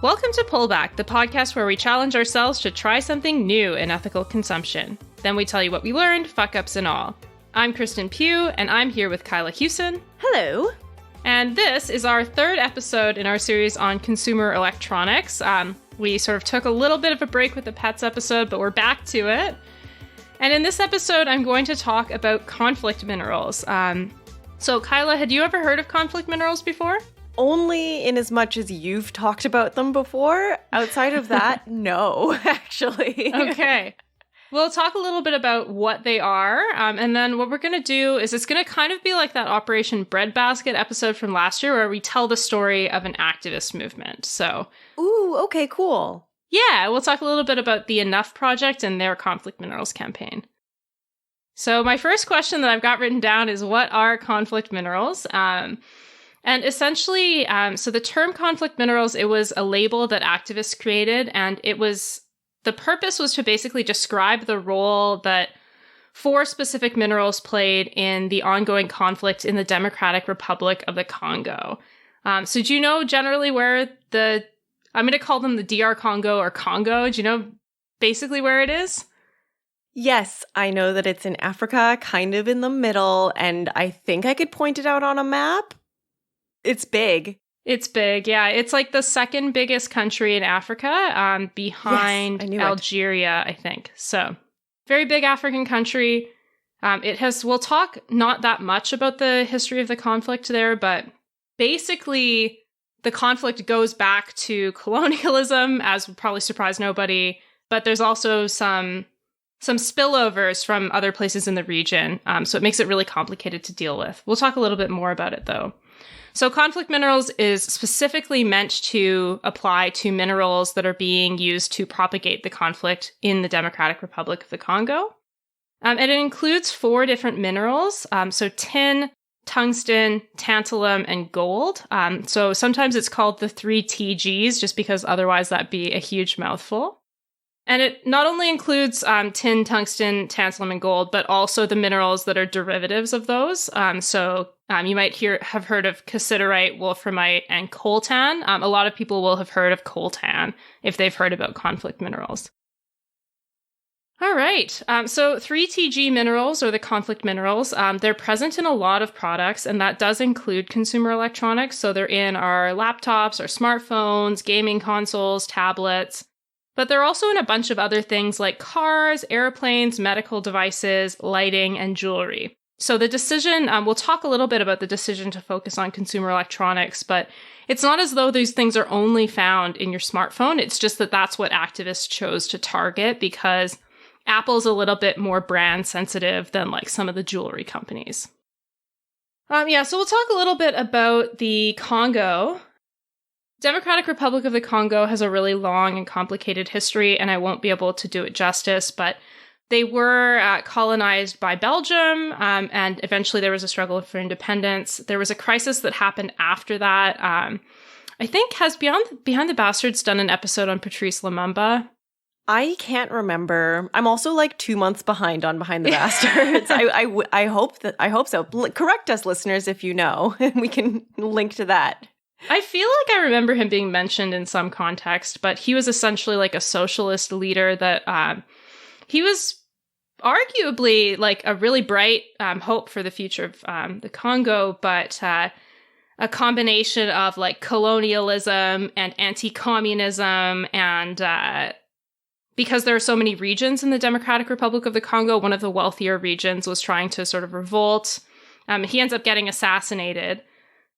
Welcome to Pullback, the podcast where we challenge ourselves to try something new in ethical consumption. Then we tell you what we learned, fuck-ups and all. I'm Kristen Pugh, and I'm here with Kyla Hewson. Hello. And this is our third episode in our series on consumer electronics. We sort of took a little bit of a break with the pets episode, but we're back to it. And in this episode, I'm going to talk about conflict minerals. So Kyla, had you ever heard of conflict minerals before? Only in as much as you've talked about them before. Outside of that, no, actually. Okay. We'll talk a little bit about what they are, and then what we're going to do is it's going to kind of be like that Operation Breadbasket episode from last year where we tell the story of an activist movement. So, ooh, okay, cool. Yeah, we'll talk a little bit about the Enough Project and their conflict minerals campaign. So my first question that I've got written down is, what are conflict minerals? And essentially, so the term conflict minerals, it was a label that activists created, and the purpose was to basically describe the role that 4 specific minerals played in the ongoing conflict in the Democratic Republic of the Congo. So do you know generally where I'm going to call them the DR Congo or Congo. Do you know basically where it is? Yes, I know that it's in Africa, kind of in the middle, and I think I could point it out on a map. It's big. It's big, yeah. It's like the second biggest country in Africa, behind Algeria, I think. So, very big African country. We'll talk not that much about the history of the conflict there, but basically the conflict goes back to colonialism, as would probably surprise nobody. But there's also some spillovers from other places in the region, so it makes it really complicated to deal with. We'll talk a little bit more about it, though. So conflict minerals is specifically meant to apply to minerals that are being used to propagate the conflict in the Democratic Republic of the Congo. And it includes 4 different minerals, so tin, tungsten, tantalum, and gold. So sometimes it's called the 3 TGs, just because otherwise that'd be a huge mouthful. And it not only includes tin, tungsten, tantalum, and gold, but also the minerals that are derivatives of those. You might have heard of cassiterite, wolframite, and coltan. A lot of people will have heard of coltan if they've heard about conflict minerals. All right. So 3TG minerals, or the conflict minerals, they're present in a lot of products, and that does include consumer electronics. So they're in our laptops, our smartphones, gaming consoles, tablets. But they're also in a bunch of other things like cars, airplanes, medical devices, lighting, and jewelry. So the decision, we'll talk a little bit about the decision to focus on consumer electronics, but it's not as though these things are only found in your smartphone. It's just that that's what activists chose to target because Apple's a little bit more brand sensitive than like some of the jewelry companies. So we'll talk a little bit about the Congo. Democratic Republic of the Congo has a really long and complicated history, and I won't be able to do it justice, but they were colonized by Belgium, and eventually there was a struggle for independence. There was a crisis that happened after that. I think has Behind the Bastards done an episode on Patrice Lumumba? I can't remember. I'm also like 2 months behind on Behind the Bastards. I hope so. Correct us, listeners, if you know, and we can link to that. I feel like I remember him being mentioned in some context, but he was essentially like a socialist leader that he was arguably like a really bright hope for the future of the Congo, but a combination of like colonialism and anti-communism, and because there are so many regions in the Democratic Republic of the Congo, one of the wealthier regions was trying to sort of revolt. He ends up getting assassinated.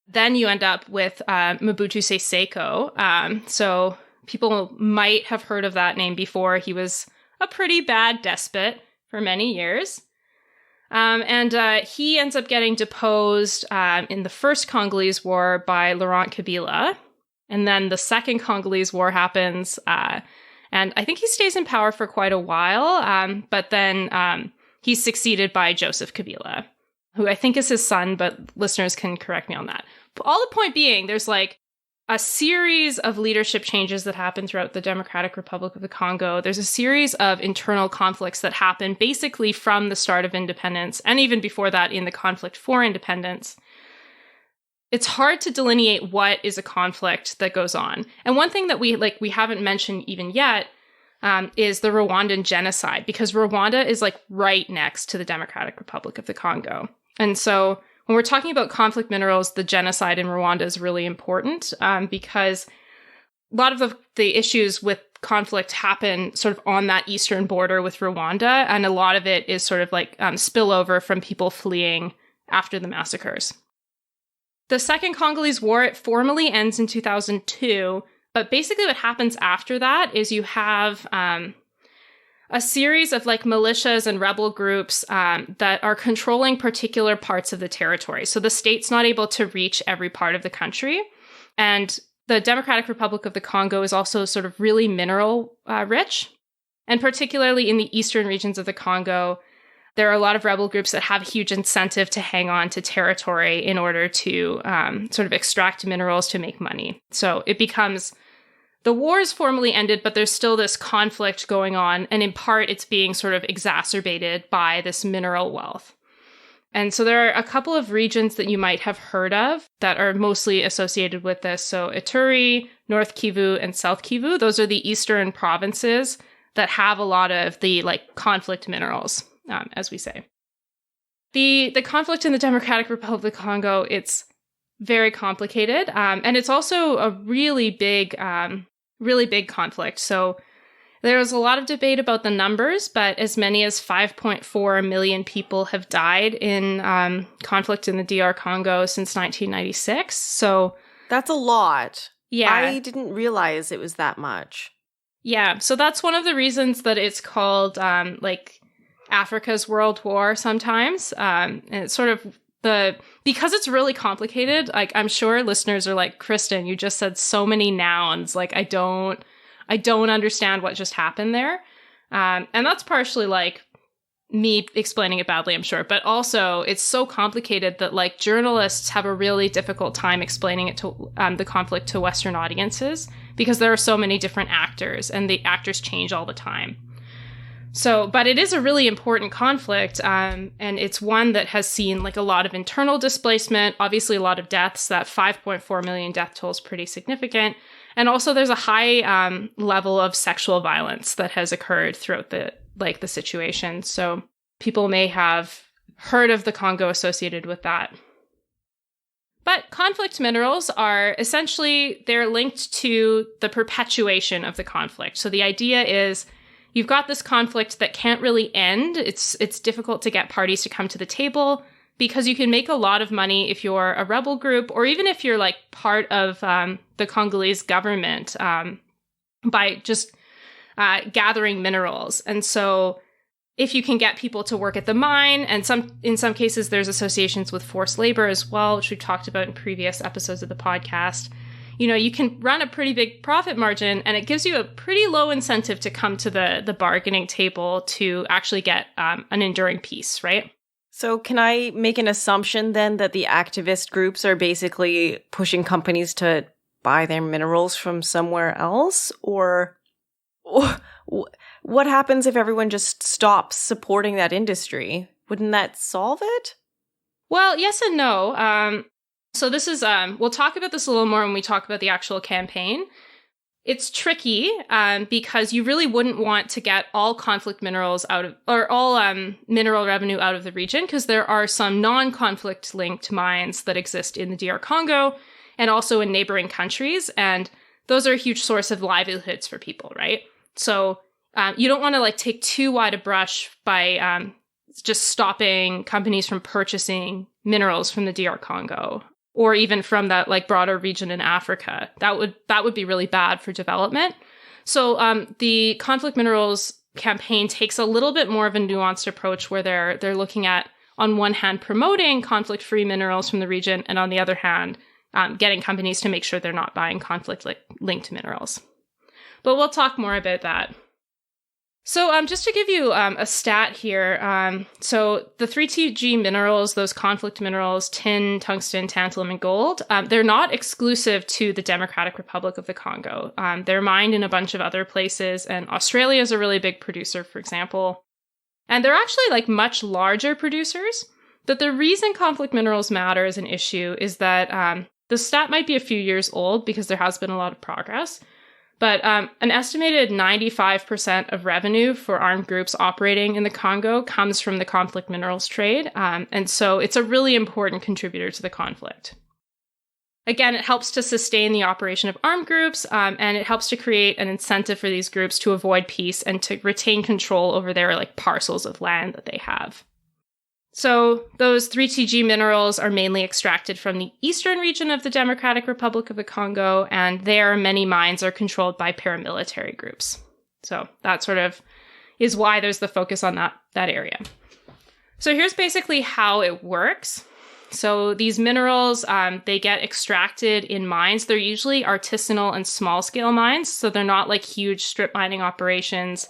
Then you end up with Mobutu Sese Seko. So people might have heard of that name before. He was a pretty bad despot for many years. And he ends up getting deposed in the first Congolese War by Laurent Kabila. And then the second Congolese War happens. And I think he stays in power for quite a while. But then he's succeeded by Joseph Kabila, who I think is his son, but listeners can correct me on that. But all the point being, there's like a series of leadership changes that happen throughout the Democratic Republic of the Congo. There's a series of internal conflicts that happen basically from the start of independence, and even before that in the conflict for independence. it's hard to delineate what is a conflict that goes on. And one thing that we haven't mentioned even yet is the Rwandan genocide, because Rwanda is like right next to the Democratic Republic of the Congo. And so when we're talking about conflict minerals, the genocide in Rwanda is really important because a lot of the issues with conflict happen sort of on that eastern border with Rwanda, and a lot of it is sort of like spillover from people fleeing after the massacres. The Second Congolese War, it formally ends in 2002, but basically what happens after that is you have a series of like militias and rebel groups that are controlling particular parts of the territory. So the state's not able to reach every part of the country. And the Democratic Republic of the Congo is also sort of really mineral rich. And particularly in the eastern regions of the Congo, there are a lot of rebel groups that have a huge incentive to hang on to territory in order to sort of extract minerals to make money. So it becomes, the war is formally ended, but there's still this conflict going on. And in part, it's being sort of exacerbated by this mineral wealth. And so there are a couple of regions that you might have heard of that are mostly associated with this. So Ituri, North Kivu, and South Kivu, those are the eastern provinces that have a lot of the like conflict minerals, as we say. The conflict in the Democratic Republic of the Congo, it's very complicated. And it's also a really big conflict. So there was a lot of debate about the numbers, but as many as 5.4 million people have died in conflict in the DR Congo since 1996. So that's a lot. Yeah. I didn't realize it was that much. Yeah. So that's one of the reasons that it's called like Africa's World War sometimes. And it's sort of because it's really complicated, like I'm sure listeners are like, Kristen, you just said so many nouns. Like I don't understand what just happened there. And that's partially like me explaining it badly, I'm sure. But also it's so complicated that like journalists have a really difficult time explaining it to the conflict to Western audiences because there are so many different actors and the actors change all the time. So, but it is a really important conflict, and it's one that has seen like a lot of internal displacement, obviously a lot of deaths. That 5.4 million death toll is pretty significant. And also there's a high level of sexual violence that has occurred throughout the situation. So people may have heard of the Congo associated with that. But conflict minerals are essentially, they're linked to the perpetuation of the conflict. So the idea is, you've got this conflict that can't really end. It's difficult to get parties to come to the table because you can make a lot of money if you're a rebel group or even if you're like part of the Congolese government by just gathering minerals. And so if you can get people to work at the mine, and in some cases there's associations with forced labor as well, which we've talked about in previous episodes of the podcast, you know, you can run a pretty big profit margin and it gives you a pretty low incentive to come to the bargaining table to actually get an enduring peace, right? So can I make an assumption then that the activist groups are basically pushing companies to buy their minerals from somewhere else? Or what happens if everyone just stops supporting that industry? Wouldn't that solve it? Well, yes and no. So this is, we'll talk about this a little more when we talk about the actual campaign. It's tricky because you really wouldn't want to get all conflict minerals out of, or all mineral revenue out of the region, because there are some non-conflict linked mines that exist in the DR Congo and also in neighboring countries. And those are a huge source of livelihoods for people, right? So you don't want to like take too wide a brush by just stopping companies from purchasing minerals from the DR Congo, or even from that like broader region in Africa. That would be really bad for development. So the conflict minerals campaign takes a little bit more of a nuanced approach where they're looking at, on one hand, promoting conflict-free minerals from the region, and on the other hand, getting companies to make sure they're not buying conflict-linked minerals. But we'll talk more about that. So just to give you a stat here, so the 3TG minerals, those conflict minerals, tin, tungsten, tantalum, and gold, they're not exclusive to the Democratic Republic of the Congo. They're mined in a bunch of other places, and Australia is a really big producer, for example. And they're actually like much larger producers, But the reason conflict minerals matter as an issue is that the stat might be a few years old because there has been a lot of progress, but an estimated 95% of revenue for armed groups operating in the Congo comes from the conflict minerals trade, and so it's a really important contributor to the conflict. Again, it helps to sustain the operation of armed groups, and it helps to create an incentive for these groups to avoid peace and to retain control over their parcels of land that they have. So those 3TG minerals are mainly extracted from the eastern region of the Democratic Republic of the Congo, and there many mines are controlled by paramilitary groups. So that sort of is why there's the focus on that area. So here's basically how it works. So these minerals, they get extracted in mines. They're usually artisanal and small-scale mines, so they're not like huge strip mining operations.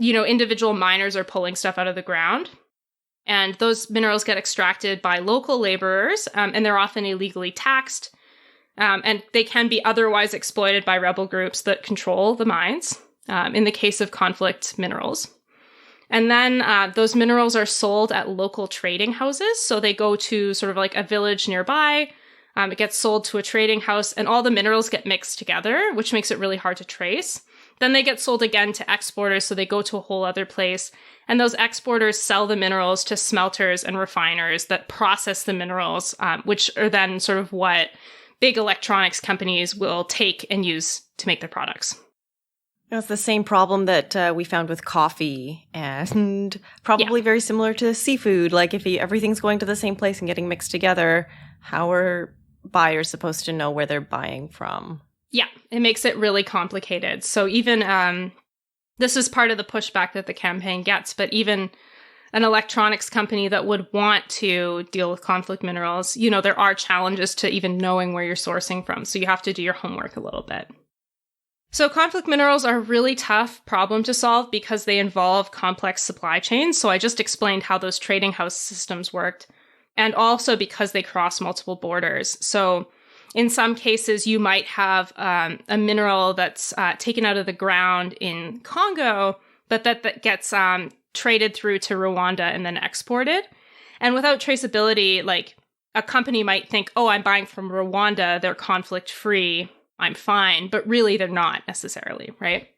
Individual miners are pulling stuff out of the ground. And those minerals get extracted by local laborers, and they're often illegally taxed. And they can be otherwise exploited by rebel groups that control the mines, in the case of conflict minerals. And then those minerals are sold at local trading houses. So they go to sort of like a village nearby. It gets sold to a trading house, and all the minerals get mixed together, which makes it really hard to trace. Then they get sold again to exporters, so they go to a whole other place. And those exporters sell the minerals to smelters and refiners that process the minerals, which are then sort of what big electronics companies will take and use to make their products. It's the same problem that we found with coffee, and probably very similar to seafood. Like if everything's going to the same place and getting mixed together, how are buyers supposed to know where they're buying from? Yeah, it makes it really complicated. So even this is part of the pushback that the campaign gets, but even an electronics company that would want to deal with conflict minerals, there are challenges to even knowing where you're sourcing from. So you have to do your homework a little bit. So conflict minerals are a really tough problem to solve because they involve complex supply chains. So I just explained how those trading house systems worked, and also because they cross multiple borders. So in some cases, you might have a mineral that's taken out of the ground in Congo, but that gets traded through to Rwanda and then exported. And without traceability, like a company might think, oh, I'm buying from Rwanda, they're conflict-free, I'm fine, but really they're not necessarily, right?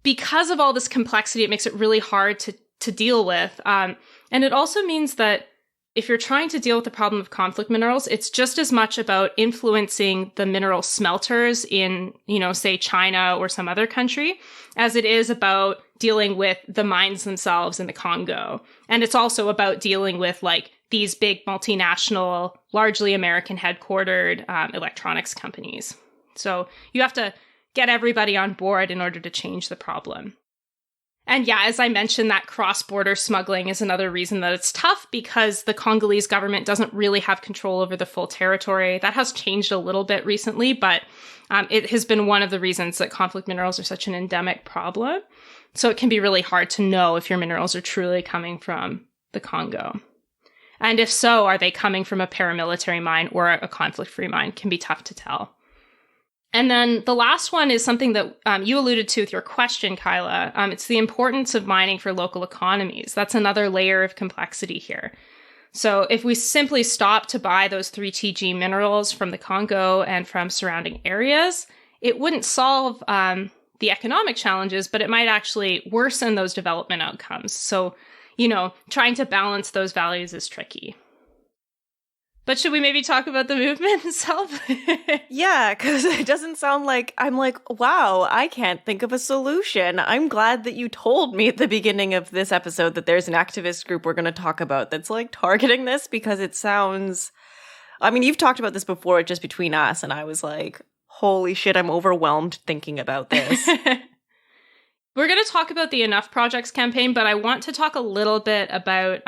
Because of all this complexity, it makes it really hard to deal with. And it also means that if you're trying to deal with the problem of conflict minerals, it's just as much about influencing the mineral smelters in, say China or some other country, as it is about dealing with the mines themselves in the Congo. And it's also about dealing with these big multinational, largely American headquartered electronics companies. So you have to get everybody on board in order to change the problem. And yeah, as I mentioned, that cross-border smuggling is another reason that it's tough, because the Congolese government doesn't really have control over the full territory. That has changed a little bit recently, but it has been one of the reasons that conflict minerals are such an endemic problem. So it can be really hard to know if your minerals are truly coming from the Congo. And if so, are they coming from a paramilitary mine or a conflict-free mine? Can be tough to tell. And then the last one is something that you alluded to with your question, Kyla. It's the importance of mining for local economies. That's another layer of complexity here. So if we simply stop to buy those 3TG minerals from the Congo and from surrounding areas, it wouldn't solve the economic challenges, but it might actually worsen those development outcomes. So, trying to balance those values is tricky. But should we maybe talk about the movement itself? Yeah, because it doesn't sound like, I'm like, wow, I can't think of a solution. I'm glad that you told me at the beginning of this episode that there's an activist group we're going to talk about that's targeting this, because it sounds, you've talked about this before just between us, and I was like, holy shit, I'm overwhelmed thinking about this. We're going to talk about the Enough Projects campaign, but I want to talk a little bit about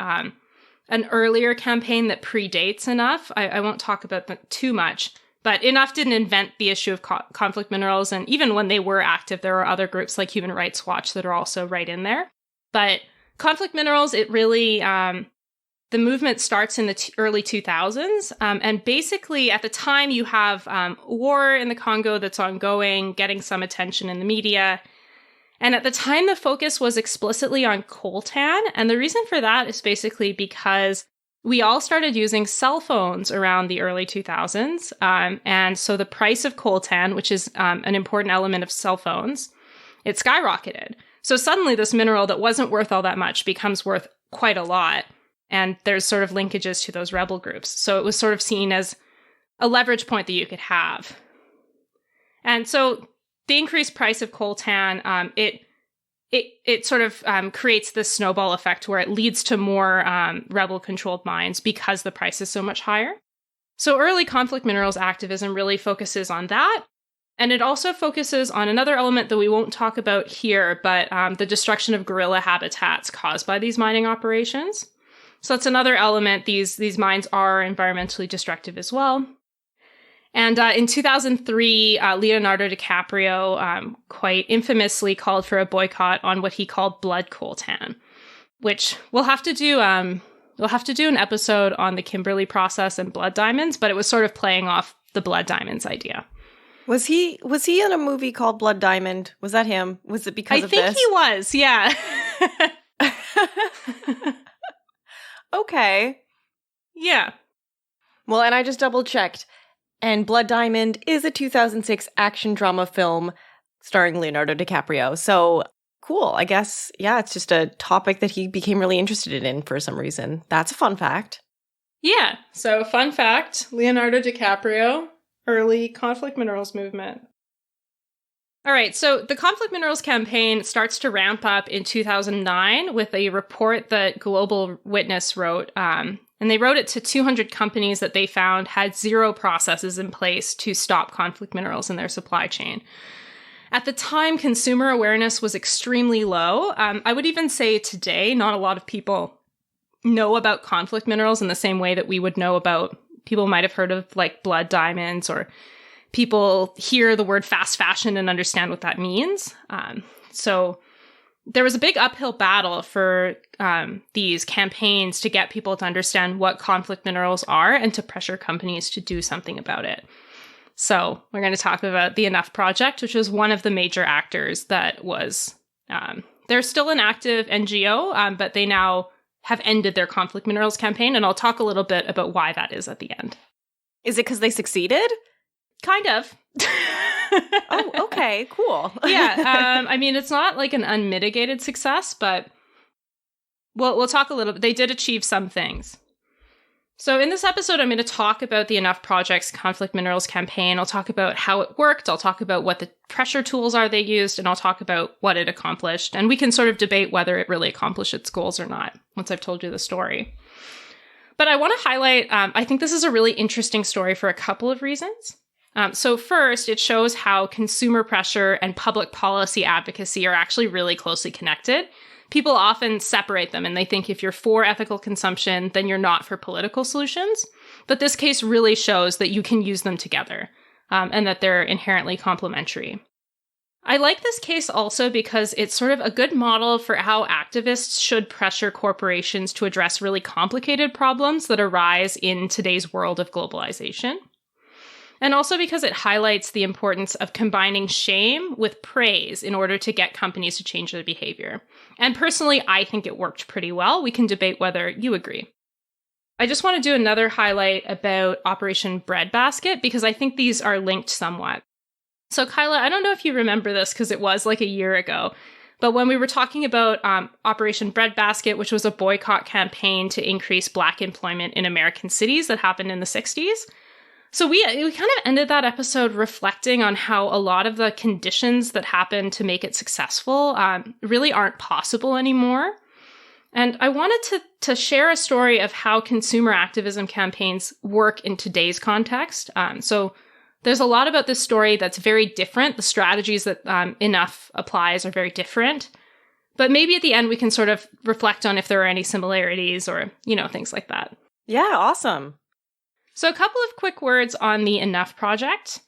an earlier campaign that predates Enough. I won't talk about that too much, but Enough didn't invent the issue of conflict minerals. And even when they were active, there are other groups like Human Rights Watch that are also right in there. But conflict minerals, it really, the movement starts in the early 2000s. And basically at the time you have war in the Congo that's ongoing, getting some attention in the media. And at the time, the focus was explicitly on coltan. And the reason for that is basically because we all started using cell phones around the early 2000s. And so the price of coltan, which is an important element of cell phones, it skyrocketed. So suddenly this mineral that wasn't worth all that much becomes worth quite a lot. And there's sort of linkages to those rebel groups. So it was sort of seen as a leverage point that you could have. And so the increased price of coltan, it sort of creates this snowball effect where it leads to more rebel-controlled mines because the price is so much higher. So early conflict minerals activism really focuses on that. And it also focuses on another element that we won't talk about here, but the destruction of guerrilla habitats caused by these mining operations. So that's another element. These mines are environmentally destructive as well. And in 2003, Leonardo DiCaprio quite infamously called for a boycott on what he called blood coltan, which we'll have to do an episode on the Kimberley process and blood diamonds, but it was sort of playing off the blood diamonds idea. Was he in a movie called Blood Diamond? Was that him? Was it because of this? I think he was, yeah. Okay. Yeah. Well, and I just double-checked. And Blood Diamond is a 2006 action drama film starring Leonardo DiCaprio. So cool. I guess, yeah, it's just a topic that he became really interested in for some reason. That's a fun fact. Yeah. So fun fact, Leonardo DiCaprio, early conflict minerals movement. All right. So the conflict minerals campaign starts to ramp up in 2009 with a report that Global Witness wrote. And they wrote it to 200 companies that they found had zero processes in place to stop conflict minerals in their supply chain. At the time, consumer awareness was extremely low. I would even say today, not a lot of people know about conflict minerals in the same way that we would know about, people might have heard of like blood diamonds, or people hear the word fast fashion and understand what that means. So there was a big uphill battle for these campaigns to get people to understand what conflict minerals are and to pressure companies to do something about it. So we're going to talk about the Enough Project, which was one of the major actors that was, they're still an active NGO, but they now have ended their conflict minerals campaign. And I'll talk a little bit about why that is at the end. Is it because they succeeded? Kind of. Oh, okay, cool. Yeah, I mean, it's not like an unmitigated success, but we'll talk a little bit. They did achieve some things. So in this episode, I'm going to talk about the Enough Project's conflict minerals campaign. I'll talk about how it worked. I'll talk about what the pressure tools are they used, and I'll talk about what it accomplished. And we can sort of debate whether it really accomplished its goals or not once I've told you the story. But I want to highlight, I think this is a really interesting story for a couple of reasons. So first, it shows how consumer pressure and public policy advocacy are actually really closely connected. People often separate them and they think if you're for ethical consumption, then you're not for political solutions. But this case really shows that you can use them together and that they're inherently complementary. I like this case also because it's sort of a good model for how activists should pressure corporations to address really complicated problems that arise in today's world of globalization. And also because it highlights the importance of combining shame with praise in order to get companies to change their behavior. And personally, I think it worked pretty well. We can debate whether you agree. I just want to do another highlight about Operation Breadbasket because I think these are linked somewhat. So Kyla, I don't know if you remember this because it was like a year ago, but when we were talking about Operation Breadbasket, which was a boycott campaign to increase Black employment in American cities that happened in the 60s, so we kind of ended that episode reflecting on how a lot of the conditions that happened to make it successful really aren't possible anymore. And I wanted to share a story of how consumer activism campaigns work in today's context. So there's a lot about this story that's very different. The strategies that Enough applies are very different. But maybe at the end we can sort of reflect on if there are any similarities or, things like that. Yeah, awesome. So a couple of quick words on the Enough Project.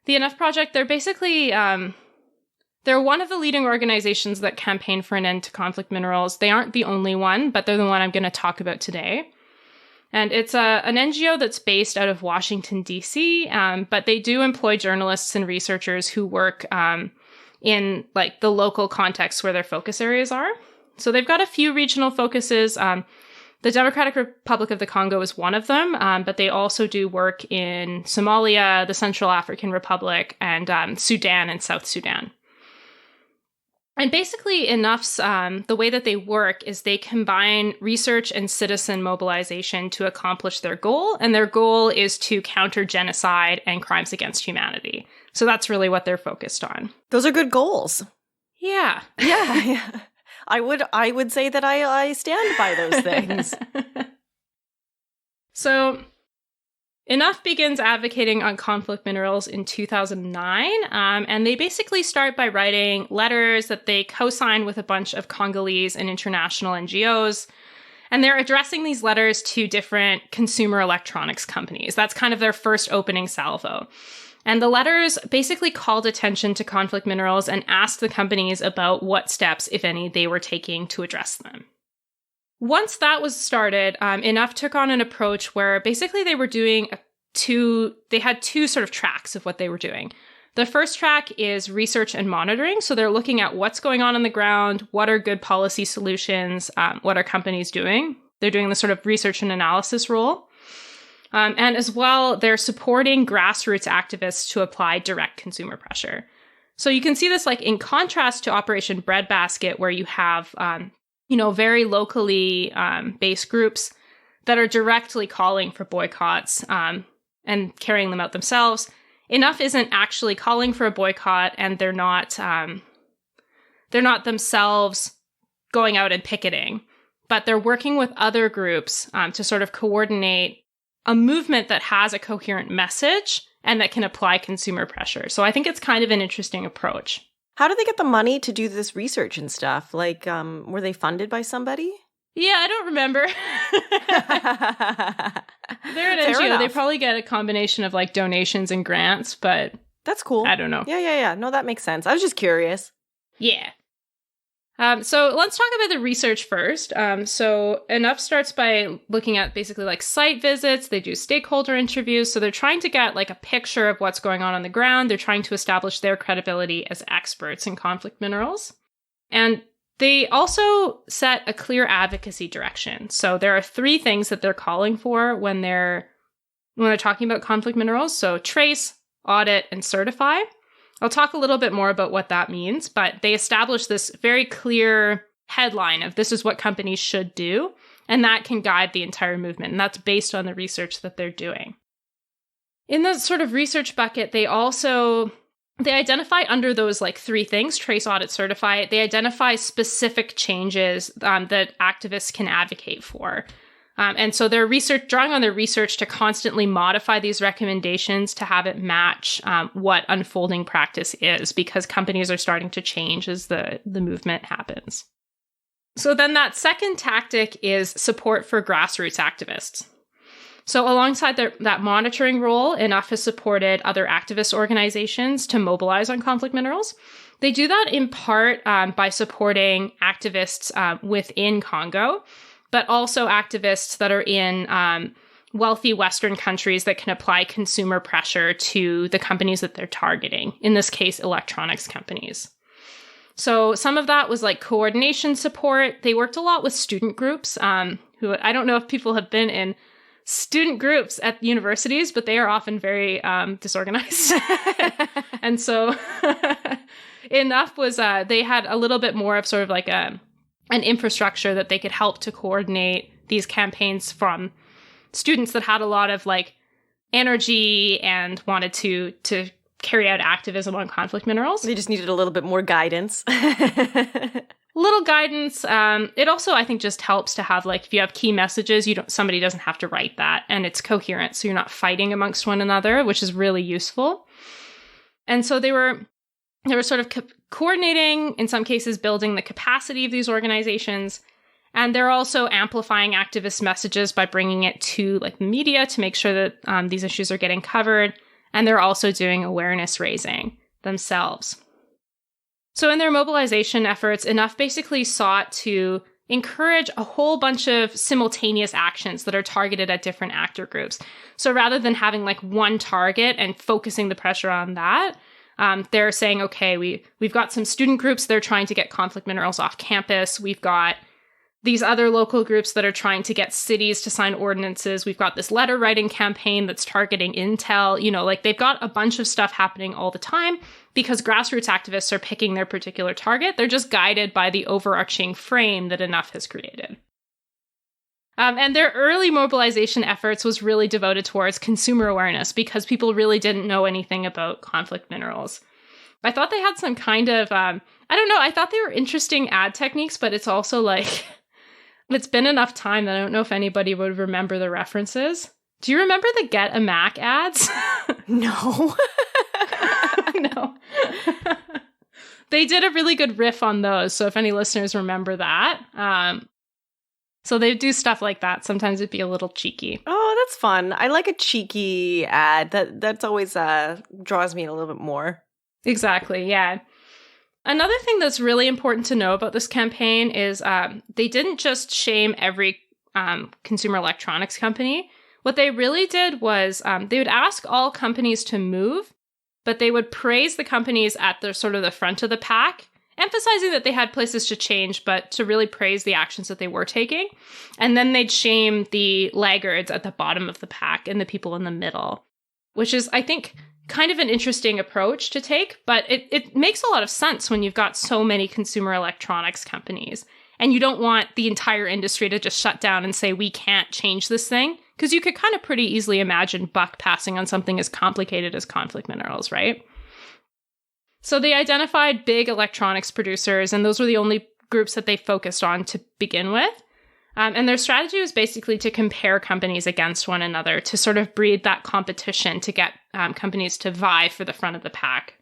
The Enough Project, they're basically, they're one of the leading organizations that campaign for an end to conflict minerals. They aren't the only one, but they're the one I'm going to talk about today. And it's an NGO that's based out of Washington, D.C., but they do employ journalists and researchers who work in like the local context where their focus areas are. So they've got a few regional focuses. The Democratic Republic of the Congo is one of them, but they also do work in Somalia, the Central African Republic, and Sudan and South Sudan. And basically, ENUF's, the way that they work is they combine research and citizen mobilization to accomplish their goal, and their goal is to counter genocide and crimes against humanity. So that's really what they're focused on. Those are good goals. Yeah. Yeah. I would say that I stand by those things. So ENUF begins advocating on conflict minerals in 2009, and they basically start by writing letters that they co-sign with a bunch of Congolese and international NGOs, and they're addressing these letters to different consumer electronics companies. That's kind of their first opening salvo. And the letters basically called attention to conflict minerals and asked the companies about what steps, if any, they were taking to address them. Once that was started, ENUF took on an approach where basically they were doing they had two sort of tracks of what they were doing. The first track is research and monitoring. So they're looking at what's going on the ground, what are good policy solutions, what are companies doing. They're doing the sort of research and analysis role. And as well, they're supporting grassroots activists to apply direct consumer pressure. So you can see this like in contrast to Operation Breadbasket, where you have, very locally based groups that are directly calling for boycotts and carrying them out themselves. ENUF isn't actually calling for a boycott, and they're not themselves going out and picketing, but they're working with other groups to sort of coordinate a movement that has a coherent message and that can apply consumer pressure. So I think it's kind of an interesting approach. How do they get the money to do this research and stuff? Like, were they funded by somebody? Yeah, I don't remember. They're an NGO. They probably get a combination of like donations and grants, but that's cool. I don't know. Yeah. No, that makes sense. I was just curious. Yeah. So let's talk about the research first. So ENUF starts by looking at basically like site visits. They do stakeholder interviews. So they're trying to get like a picture of what's going on the ground. They're trying to establish their credibility as experts in conflict minerals. And they also set a clear advocacy direction. So there are 3 things that they're calling for when they're talking about conflict minerals. So trace, audit, and certify. I'll talk a little bit more about what that means, but they established this very clear headline of this is what companies should do, and that can guide the entire movement, and that's based on the research that they're doing. In the sort of research bucket, they identify under those like 3 things, trace, audit, certify, they identify specific changes that activists can advocate for. And so they're drawing on their research to constantly modify these recommendations to have it match what unfolding practice is, because companies are starting to change as the movement happens. So then that second tactic is support for grassroots activists. So alongside that monitoring role, ENUF has supported other activist organizations to mobilize on conflict minerals. They do that in part by supporting activists within Congo, but also activists that are in wealthy Western countries that can apply consumer pressure to the companies that they're targeting, in this case, electronics companies. So some of that was like coordination support. They worked a lot with student groups, who I don't know if people have been in student groups at universities, but they are often very disorganized. And so ENUF was, they had a little bit more of sort of like an infrastructure that they could help to coordinate these campaigns from students that had a lot of like energy and wanted to carry out activism on conflict minerals. They just needed a little bit more guidance. Little guidance. It also, I think, just helps to have like, if you have key messages, somebody doesn't have to write that, and it's coherent, so you're not fighting amongst one another, which is really useful. And so they were sort of coordinating, in some cases, building the capacity of these organizations. And they're also amplifying activist messages by bringing it to like the media to make sure that these issues are getting covered. And they're also doing awareness raising themselves. So in their mobilization efforts, ENUF basically sought to encourage a whole bunch of simultaneous actions that are targeted at different actor groups. So rather than having like one target and focusing the pressure on that, They're saying, okay, we've got some student groups that are trying to get conflict minerals off campus. We've got these other local groups that are trying to get cities to sign ordinances. We've got this letter writing campaign that's targeting Intel. Like they've got a bunch of stuff happening all the time because grassroots activists are picking their particular target. They're just guided by the overarching frame that Enough has created. And their early mobilization efforts was really devoted towards consumer awareness because people really didn't know anything about conflict minerals. I thought they had some kind of, I don't know, I thought they were interesting ad techniques, but it's also like, it's been enough time that I don't know if anybody would remember the references. Do you remember the Get a Mac ads? No. No. They did a really good riff on those, so if any listeners remember that. So they do stuff like that. Sometimes it'd be a little cheeky. Oh, that's fun. I like a cheeky ad. That's always draws me in a little bit more. Exactly, yeah. Another thing that's really important to know about this campaign is they didn't just shame every consumer electronics company. What they really did was they would ask all companies to move, but they would praise the companies at the sort of the front of the pack, emphasizing that they had places to change, but to really praise the actions that they were taking. And then they'd shame the laggards at the bottom of the pack and the people in the middle, which is, I think, kind of an interesting approach to take, but it makes a lot of sense when you've got so many consumer electronics companies and you don't want the entire industry to just shut down and say, we can't change this thing, because you could kind of pretty easily imagine buck passing on something as complicated as conflict minerals, right? So they identified big electronics producers, and those were the only groups that they focused on to begin with. And their strategy was basically to compare companies against one another to sort of breed that competition to get companies to vie for the front of the pack.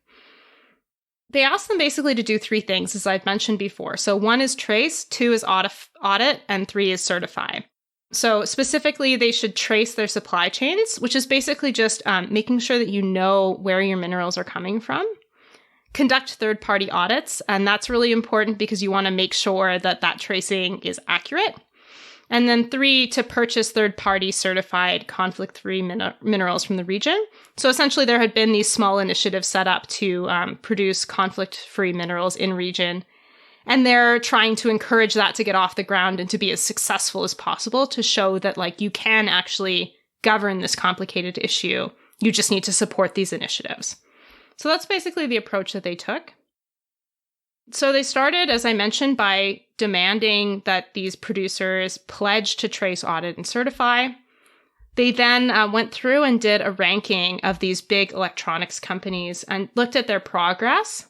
They asked them basically to do three things, as I've mentioned before. So 1 is trace, 2 is audit, and 3 is certify. So specifically, they should trace their supply chains, which is basically just making sure that you know where your minerals are coming from. Conduct third-party audits, and that's really important because you want to make sure that that tracing is accurate. And then 3, to purchase third-party certified conflict-free minerals from the region. So essentially, there had been these small initiatives set up to produce conflict-free minerals in region. And they're trying to encourage that to get off the ground and to be as successful as possible to show that, like, you can actually govern this complicated issue. You just need to support these initiatives. So that's basically the approach that they took. So they started, as I mentioned, by demanding that these producers pledge to trace, audit, and certify. They then went through and did a ranking of these big electronics companies and looked at their progress.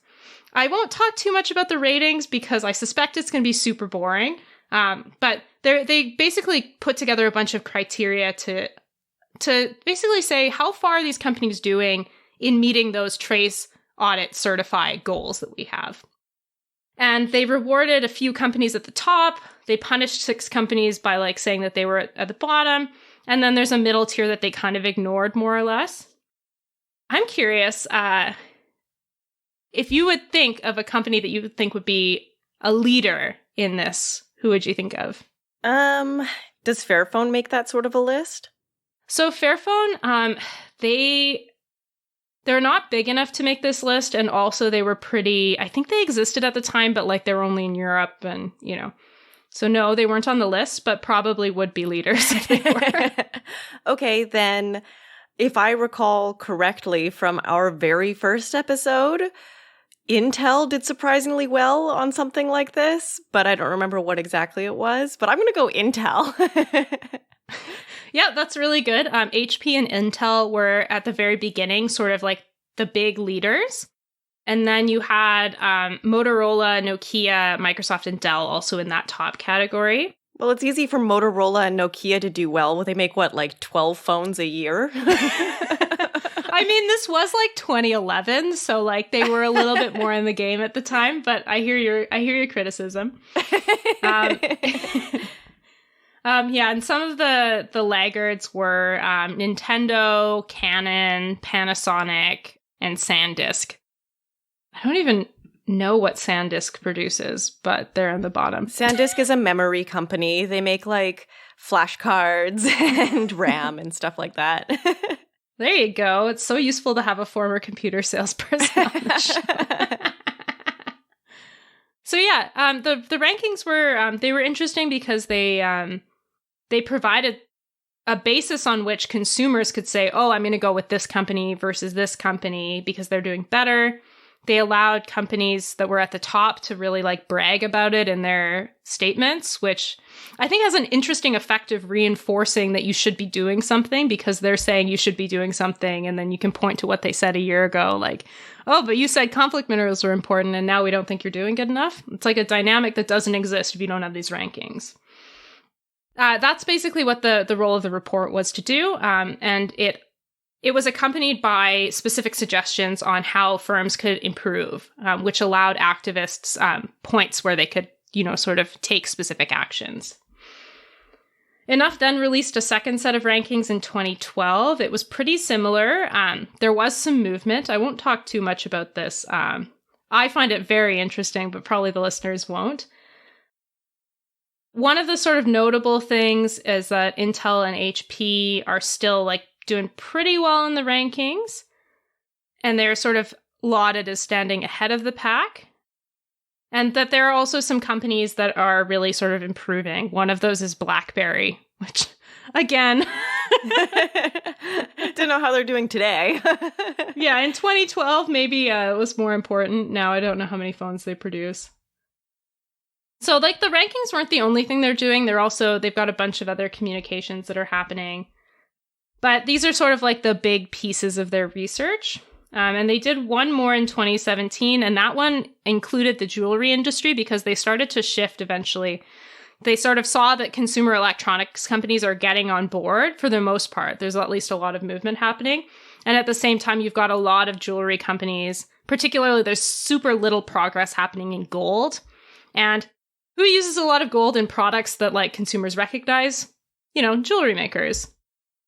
I won't talk too much about the ratings because I suspect it's going to be super boring. But they basically put together a bunch of criteria to basically say how far are these companies doing in meeting those trace, audit, certify goals that we have. And they rewarded a few companies at the top. They punished 6 companies by like saying that they were at the bottom. And then there's a middle tier that they kind of ignored more or less. I'm curious, if you would think of a company that you would think would be a leader in this, who would you think of? Does Fairphone make that sort of a list? So Fairphone, they're not big enough to make this list, and also they were pretty, I think they existed at the time, but like they're only in Europe and, So no, they weren't on the list, but probably would be leaders if they were. Okay, then if I recall correctly from our very first episode, Intel did surprisingly well on something like this, but I don't remember what exactly it was, but I'm going to go Intel. Yeah, that's really good. HP and Intel were at the very beginning sort of like the big leaders. And then you had Motorola, Nokia, Microsoft, and Dell also in that top category. Well, it's easy for Motorola and Nokia to do well. They make, 12 phones a year? I mean, this was like 2011, so like they were a little bit more in the game at the time, but I hear your criticism. Yeah, and some of the laggards were Nintendo, Canon, Panasonic, and SanDisk. I don't even know what SanDisk produces, but they're on the bottom. SanDisk is a memory company. They make like flashcards and RAM and stuff like that. There you go. It's so useful to have a former computer salesperson on the show. So yeah, the rankings were they were interesting because they provided a basis on which consumers could say, oh, I'm going to go with this company versus this company because they're doing better. They allowed companies that were at the top to really like brag about it in their statements, which I think has an interesting effect of reinforcing that you should be doing something because they're saying you should be doing something. And then you can point to what they said a year ago, like, oh, but you said conflict minerals were important and now we don't think you're doing good enough. It's like a dynamic that doesn't exist if you don't have these rankings. That's basically what the role of the report was to do. And it was accompanied by specific suggestions on how firms could improve, which allowed activists points where they could, sort of take specific actions. Enough then released a second set of rankings in 2012. It was pretty similar. There was some movement. I won't talk too much about this. I find it very interesting, but probably the listeners won't. One of the sort of notable things is that Intel and HP are still like doing pretty well in the rankings, and they're sort of lauded as standing ahead of the pack. And that there are also some companies that are really sort of improving. One of those is BlackBerry, which, again... Don't know how they're doing today. Yeah, in 2012, maybe it was more important. Now I don't know how many phones they produce. So, like, the rankings weren't the only thing they're doing. They've got a bunch of other communications that are happening. But these are sort of like the big pieces of their research. And they did one more in 2017, and that one included the jewelry industry because they started to shift eventually. They sort of saw that consumer electronics companies are getting on board for the most part. There's at least a lot of movement happening. And at the same time, you've got a lot of jewelry companies, particularly there's super little progress happening in gold. And who uses a lot of gold in products that like consumers recognize? Jewelry makers.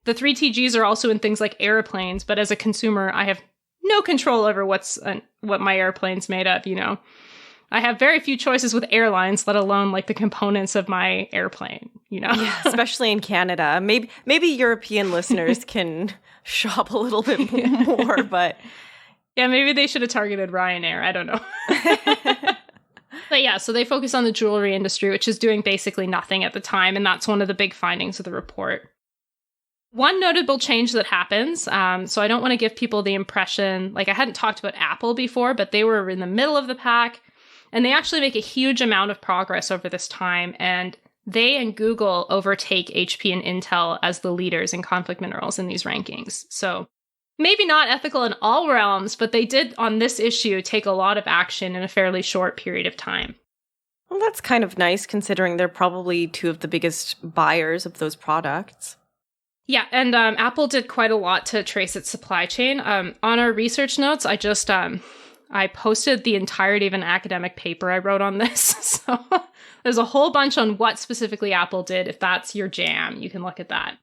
The 3TGs are also in things like airplanes, but as a consumer, I have no control over what my airplane's made of, I have very few choices with airlines, let alone like the components of my airplane, Yeah, especially in Canada. Maybe European listeners can shop a little bit more, but... Yeah, maybe they should have targeted Ryanair. I don't know. But yeah, so they focus on the jewelry industry, which is doing basically nothing at the time, and that's one of the big findings of the report. One notable change that happens, so I don't want to give people the impression, like I hadn't talked about Apple before, but they were in the middle of the pack, and they actually make a huge amount of progress over this time, and they and Google overtake HP and Intel as the leaders in conflict minerals in these rankings. So maybe not ethical in all realms, but they did on this issue take a lot of action in a fairly short period of time. Well, that's kind of nice considering they're probably two of the biggest buyers of those products. Yeah, and Apple did quite a lot to trace its supply chain. On our research notes, I posted the entirety of an academic paper I wrote on this. So there's a whole bunch on what specifically Apple did. If that's your jam, you can look at that.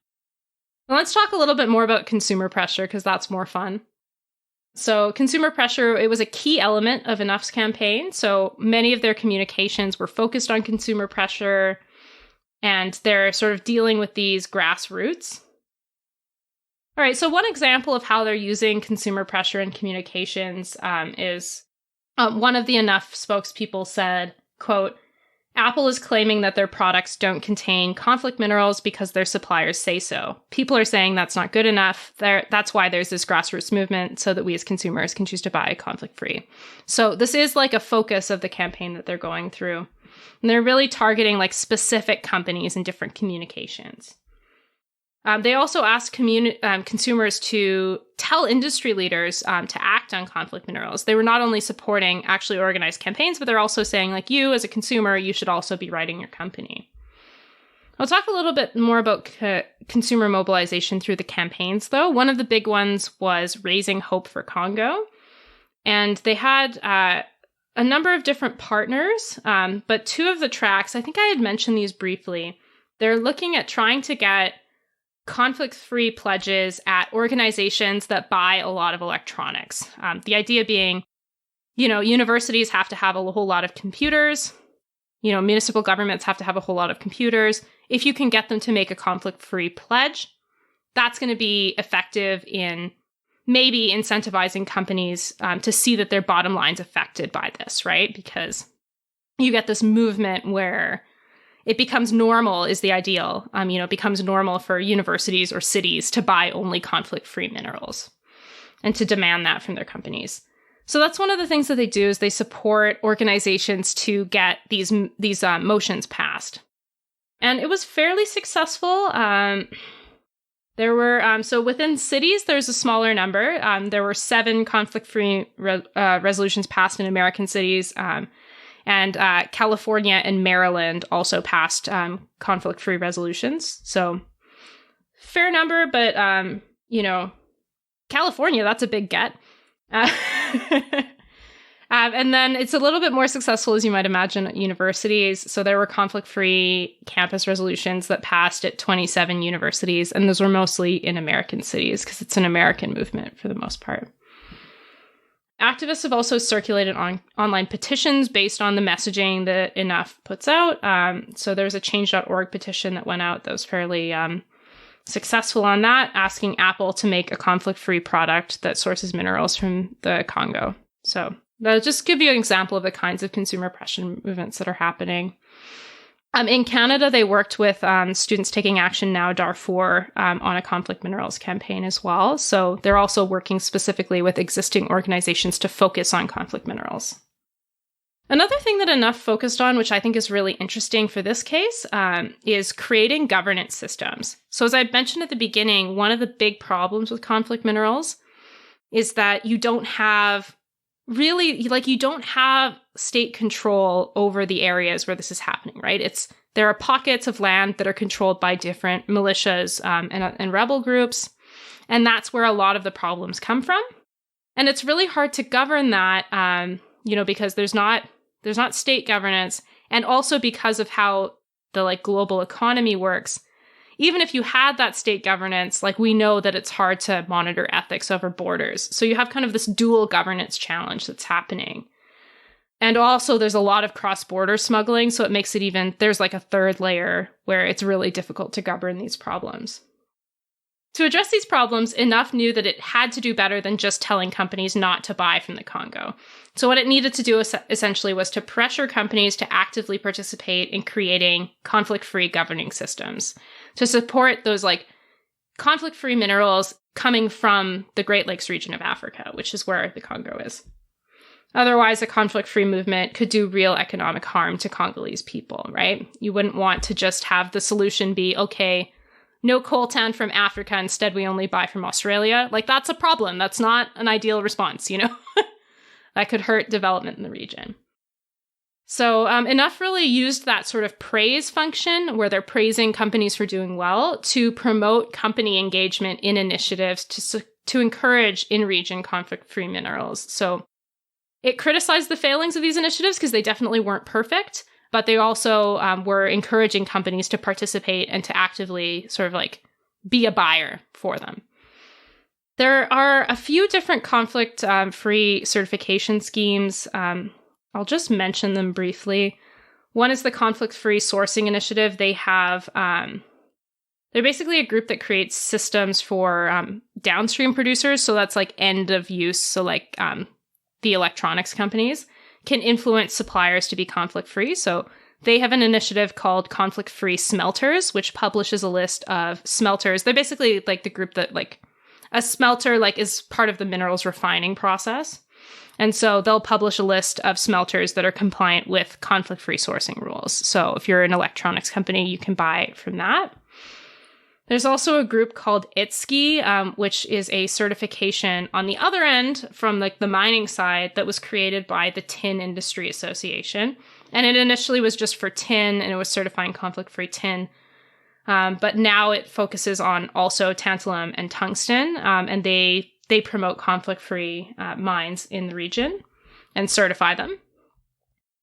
Well, let's talk a little bit more about consumer pressure, because that's more fun. So consumer pressure, it was a key element of Enough's campaign. So many of their communications were focused on consumer pressure, and they're sort of dealing with these grassroots. All right, so one example of how they're using consumer pressure in communications is one of the Enough spokespeople said, quote, Apple is claiming that their products don't contain conflict minerals because their suppliers say so. People are saying that's not good enough. That's why there's this grassroots movement so that we as consumers can choose to buy conflict-free. So this is like a focus of the campaign that they're going through. And they're really targeting like specific companies and different communications. They also asked consumers to tell industry leaders to act on conflict minerals. They were not only supporting actually organized campaigns, but they're also saying, like, you as a consumer, you should also be writing your company. I'll talk a little bit more about consumer mobilization through the campaigns, though. One of the big ones was Raising Hope for Congo. And they had a number of different partners, but two of the tracks, I think I had mentioned these briefly, they're looking at trying to get conflict-free pledges at organizations that buy a lot of electronics. The idea being, universities have to have a whole lot of computers. Municipal governments have to have a whole lot of computers. If you can get them to make a conflict-free pledge, that's going to be effective in maybe incentivizing companies to see that their bottom line's affected by this, right? Because you get this movement where it becomes normal is the ideal. It becomes normal for universities or cities to buy only conflict-free minerals and to demand that from their companies. So that's one of the things that they do is they support organizations to get these motions passed. And it was fairly successful. There were, so within cities, there's a smaller number. There were 7 conflict-free resolutions passed in American cities. And California and Maryland also passed conflict-free resolutions. So fair number, but, California, that's a big get. And then it's a little bit more successful, as you might imagine, at universities. So there were conflict-free campus resolutions that passed at 27 universities, and those were mostly in American cities because it's an American movement for the most part. Activists have also circulated online petitions based on the messaging that Enough puts out. So there's a change.org petition that went out that was fairly successful on that, asking Apple to make a conflict-free product that sources minerals from the Congo. So that'll just give you an example of the kinds of consumer oppression movements that are happening. In Canada, they worked with Students Taking Action Now Darfur on a conflict minerals campaign as well. So they're also working specifically with existing organizations to focus on conflict minerals. Another thing that Enough focused on, which I think is really interesting for this case, is creating governance systems. So as I mentioned at the beginning, one of the big problems with conflict minerals is that you don't have state control over the areas where this is happening, right? There are pockets of land that are controlled by different militias and rebel groups, and that's where a lot of the problems come from. And it's really hard to govern that, because there's not state governance, and also because of how the global economy works. Even if you had that state governance, we know that it's hard to monitor ethics over borders. So you have kind of this dual governance challenge that's happening. And also there's a lot of cross-border smuggling, so it makes it there's a third layer where it's really difficult to govern these problems. To address these problems, Enough knew that it had to do better than just telling companies not to buy from the Congo. So what it needed to do essentially was to pressure companies to actively participate in creating conflict-free governing systems to support those conflict-free minerals coming from the Great Lakes region of Africa, which is where the Congo is. Otherwise, a conflict-free movement could do real economic harm to Congolese people, right? You wouldn't want to just have the solution be, okay, no coltan from Africa, instead we only buy from Australia. That's a problem. That's not an ideal response, That could hurt development in the region. So Enough really used that sort of praise function where they're praising companies for doing well to promote company engagement in initiatives to encourage in-region conflict-free minerals. So it criticized the failings of these initiatives because they definitely weren't perfect, but they also were encouraging companies to participate and to actively sort of be a buyer for them. There are a few different conflict-free certification schemes. I'll just mention them briefly. One is the Conflict-Free Sourcing Initiative. They have, they're basically a group that creates systems for downstream producers. So that's end of use. So the electronics companies can influence suppliers to be conflict-free. So they have an initiative called Conflict-Free Smelters, which publishes a list of smelters. They're basically the group that a smelter is part of the minerals refining process. And so they'll publish a list of smelters that are compliant with conflict-free sourcing rules. So if you're an electronics company, you can buy from that. There's also a group called ITSCI, which is a certification on the other end from the mining side that was created by the Tin Industry Association. And it initially was just for tin, and it was certifying conflict-free tin. But now it focuses on also tantalum and tungsten, and they promote conflict-free mines in the region and certify them.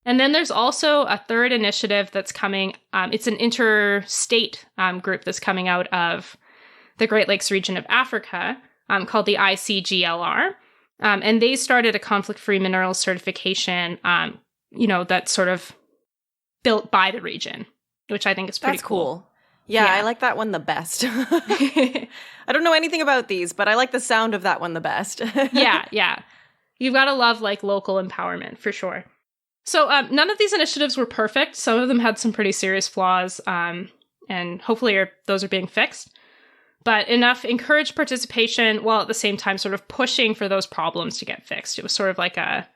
And then there's also a third initiative that's coming. It's an interstate group that's coming out of the Great Lakes region of Africa called the ICGLR. And they started a conflict-free minerals certification, that's sort of built by the region, which I think is pretty cool. Yeah, I like that one the best. I don't know anything about these, but I like the sound of that one the best. Yeah. You've got to love like local empowerment for sure. So none of these initiatives were perfect. Some of them had some pretty serious flaws, and hopefully those are being fixed. But enough encouraged participation while at the same time sort of pushing for those problems to get fixed. It was sort of like a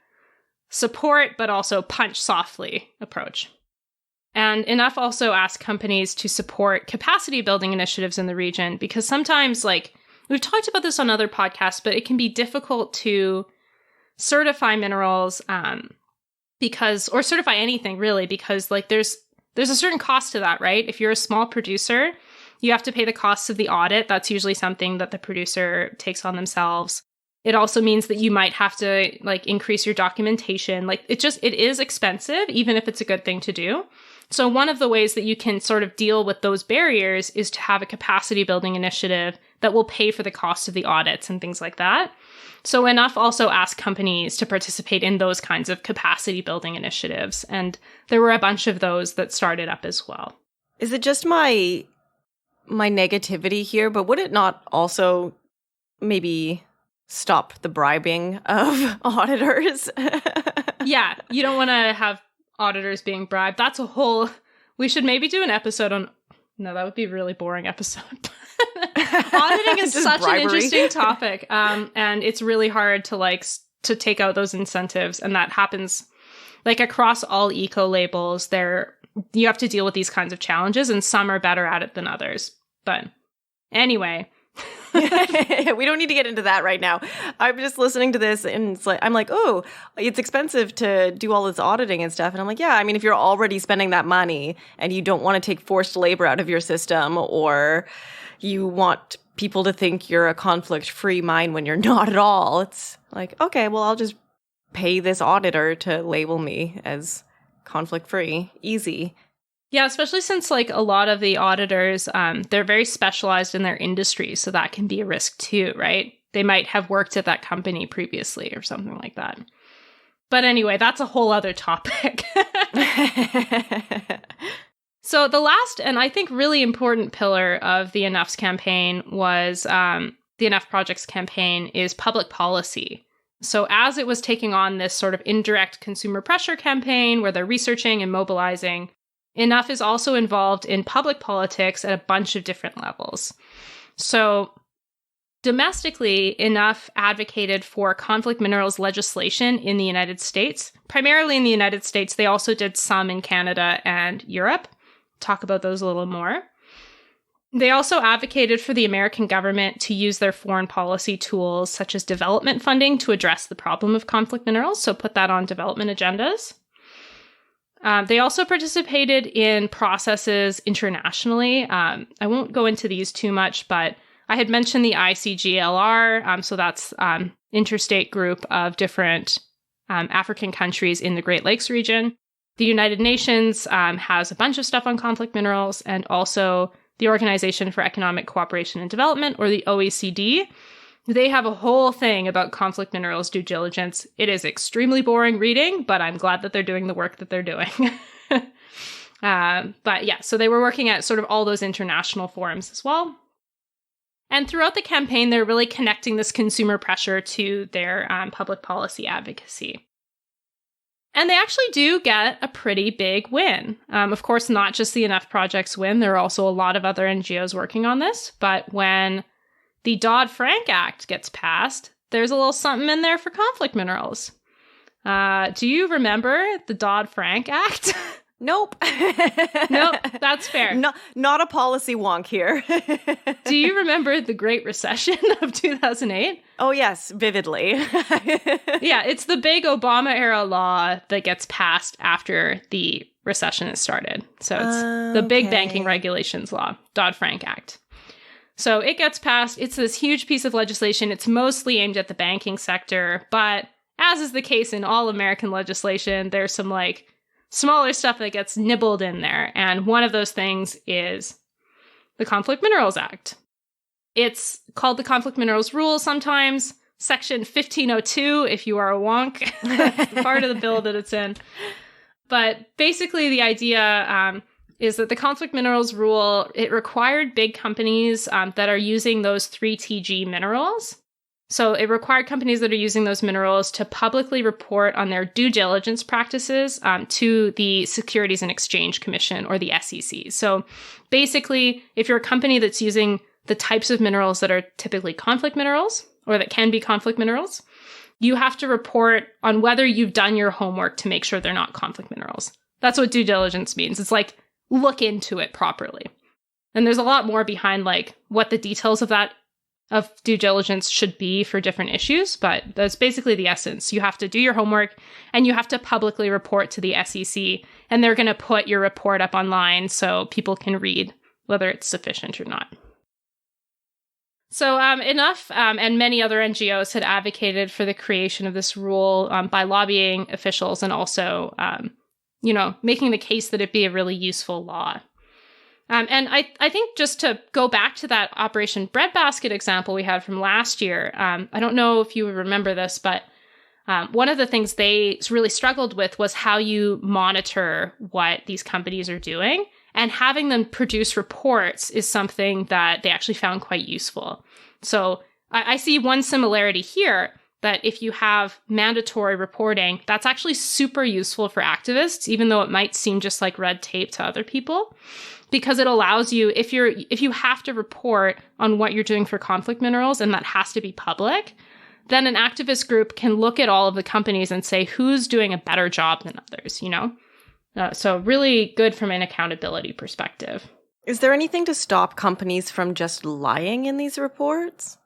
support, but also punch softly approach. And enough also asked companies to support capacity building initiatives in the region, because sometimes, like, we've talked about this on other podcasts, but it can be difficult to certify minerals, or certify anything really, because like there's a certain cost to that, right? If you're a small producer, you have to pay the costs of the audit. That's usually something that the producer takes on themselves. It also means that you might have to like increase your documentation. Like it is expensive, even if it's a good thing to do. So one of the ways that you can sort of deal with those barriers is to have a capacity building initiative that will pay for the cost of the audits and things like that. So enough also asked companies to participate in those kinds of capacity building initiatives. And there were a bunch of those that started up as well. Is it just my negativity here, but would it not also maybe stop the bribing of auditors? Yeah, you don't want to have auditors being bribed. That's a whole... We should maybe do an episode on... No, that would be a really boring episode. Auditing is such bribery. An interesting topic, and it's really hard to take out those incentives, and that happens like across all eco labels. You have to deal with these kinds of challenges, and some are better at it than others. But anyway... We don't need to get into that right now. I'm just listening to this and I'm like, oh, it's expensive to do all this auditing and stuff. And I'm like, yeah, I mean, if you're already spending that money and you don't want to take forced labor out of your system, or you want people to think you're a conflict-free mine when you're not at all, it's like, okay, well, I'll just pay this auditor to label me as conflict-free. Easy. Yeah, especially since like a lot of the auditors, they're very specialized in their industry. So that can be a risk too, right? They might have worked at that company previously or something like that. But anyway, that's a whole other topic. So the last and I think really important pillar of the Enough's campaign was the Enough Project's campaign is public policy. So as it was taking on this sort of indirect consumer pressure campaign where they're researching and mobilizing, Enough is also involved in public politics at a bunch of different levels. So domestically, Enough advocated for conflict minerals legislation in the United States. Primarily in the United States, they also did some in Canada and Europe. Talk about those a little more. They also advocated for the American government to use their foreign policy tools, such as development funding, to address the problem of conflict minerals, so put that on development agendas. They also participated in processes internationally. I won't go into these too much, but I had mentioned the ICGLR, so that's interstate group of different African countries in the Great Lakes region. The United Nations has a bunch of stuff on conflict minerals, and also the Organization for Economic Cooperation and Development, or the OECD. They have a whole thing about conflict minerals due diligence. It is extremely boring reading, but I'm glad that they're doing the work that they're doing. But yeah, so they were working at sort of all those international forums as well. And throughout the campaign, they're really connecting this consumer pressure to their public policy advocacy. And they actually do get a pretty big win. Of course, not just the Enough Project's win. There are also a lot of other NGOs working on this. But when the Dodd-Frank Act gets passed, there's a little something in there for conflict minerals. Do you remember the Dodd-Frank Act? Nope. Nope, that's fair. Not a policy wonk here. Do you remember the Great Recession of 2008? Oh, yes, vividly. Yeah, it's the big Obama-era law that gets passed after the recession has started. So it's the big banking regulations law, Dodd-Frank Act. So it gets passed. It's this huge piece of legislation. It's mostly aimed at the banking sector, but as is the case in all American legislation, there's some like smaller stuff that gets nibbled in there. And one of those things is the Conflict Minerals Act. It's called the Conflict Minerals Rule sometimes, Section 1502 if you are a wonk. That's the part of the bill that it's in. But basically the idea is that the conflict minerals rule, it required big companies that are using those 3TG minerals. So it required companies that are using those minerals to publicly report on their due diligence practices to the Securities and Exchange Commission, or the SEC. So basically, if you're a company that's using the types of minerals that are typically conflict minerals, or that can be conflict minerals, you have to report on whether you've done your homework to make sure they're not conflict minerals. That's what due diligence means. It's like, look into it properly. And there's a lot more behind like what the details of due diligence should be for different issues, but that's basically the essence. You have to do your homework and you have to publicly report to the SEC, and they're going to put your report up online so people can read whether it's sufficient or not. So enough, and many other NGOs had advocated for the creation of this rule by lobbying officials and also, making the case that it be a really useful law. And I think just to go back to that Operation Breadbasket example we had from last year, I don't know if you remember this, but one of the things they really struggled with was how you monitor what these companies are doing. And having them produce reports is something that they actually found quite useful. So I see one similarity here, that if you have mandatory reporting, that's actually super useful for activists, even though it might seem just like red tape to other people, because it allows you, if you have to report on what you're doing for conflict minerals, and that has to be public, then an activist group can look at all of the companies and say who's doing a better job than others, So really good from an accountability perspective. Is there anything to stop companies from just lying in these reports?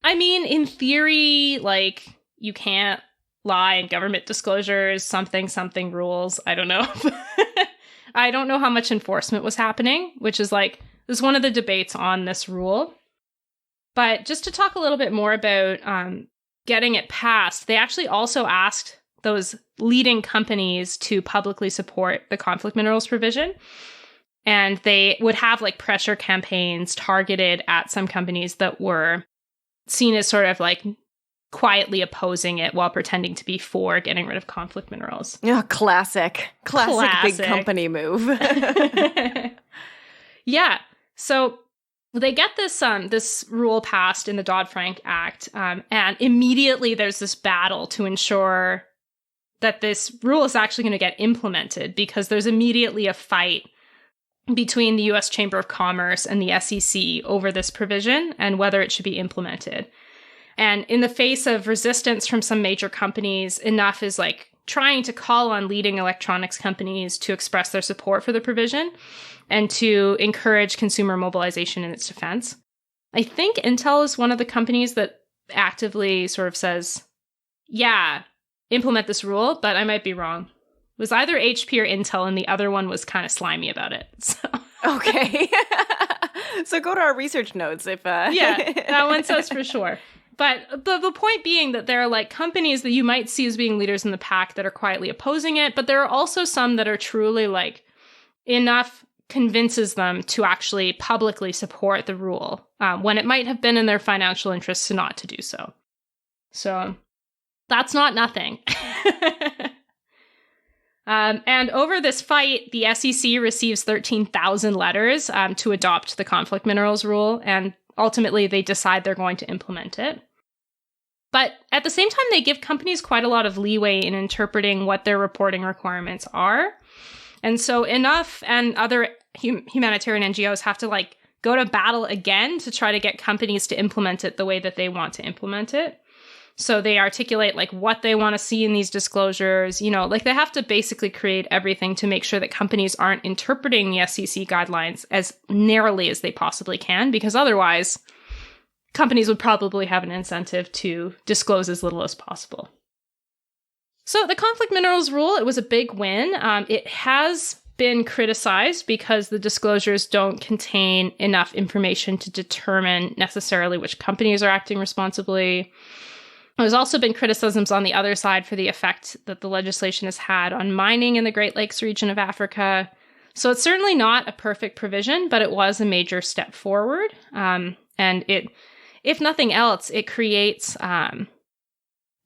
I mean, in theory, like, you can't lie in government disclosures, something rules. I don't know. I don't know how much enforcement was happening, which is one of the debates on this rule. But just to talk a little bit more about getting it passed, they actually also asked those leading companies to publicly support the conflict minerals provision. And they would have pressure campaigns targeted at some companies that were seen as sort of quietly opposing it while pretending to be for getting rid of conflict minerals. Yeah, classic big company move. Yeah. So they get this rule passed in the Dodd-Frank Act, and immediately there's this battle to ensure that this rule is actually going to get implemented, because there's immediately a fight between the U.S. Chamber of Commerce and the SEC over this provision and whether it should be implemented. And in the face of resistance from some major companies, enough is trying to call on leading electronics companies to express their support for the provision and to encourage consumer mobilization in its defense. I think Intel is one of the companies that actively sort of says, yeah, implement this rule, but I might be wrong. It was either HP or Intel, and the other one was kind of slimy about it. So. Okay. So go to our research notes if... Yeah, that one says for sure. But the point being that there are companies that you might see as being leaders in the pack that are quietly opposing it, but there are also some that are truly enough convinces them to actually publicly support the rule when it might have been in their financial interests not to do so. So that's not nothing. And over this fight, the SEC receives 13,000 letters to adopt the conflict minerals rule, and ultimately they decide they're going to implement it. But at the same time, they give companies quite a lot of leeway in interpreting what their reporting requirements are. And so Enough and other humanitarian NGOs have to go to battle again to try to get companies to implement it the way that they want to implement it. So they articulate what they want to see in these disclosures, they have to basically create everything to make sure that companies aren't interpreting the SEC guidelines as narrowly as they possibly can, because otherwise companies would probably have an incentive to disclose as little as possible. So the conflict minerals rule, it was a big win. It has been criticized because the disclosures don't contain enough information to determine necessarily which companies are acting responsibly. There's also been criticisms on the other side for the effect that the legislation has had on mining in the Great Lakes region of Africa. So it's certainly not a perfect provision, but it was a major step forward. And it, if nothing else, it creates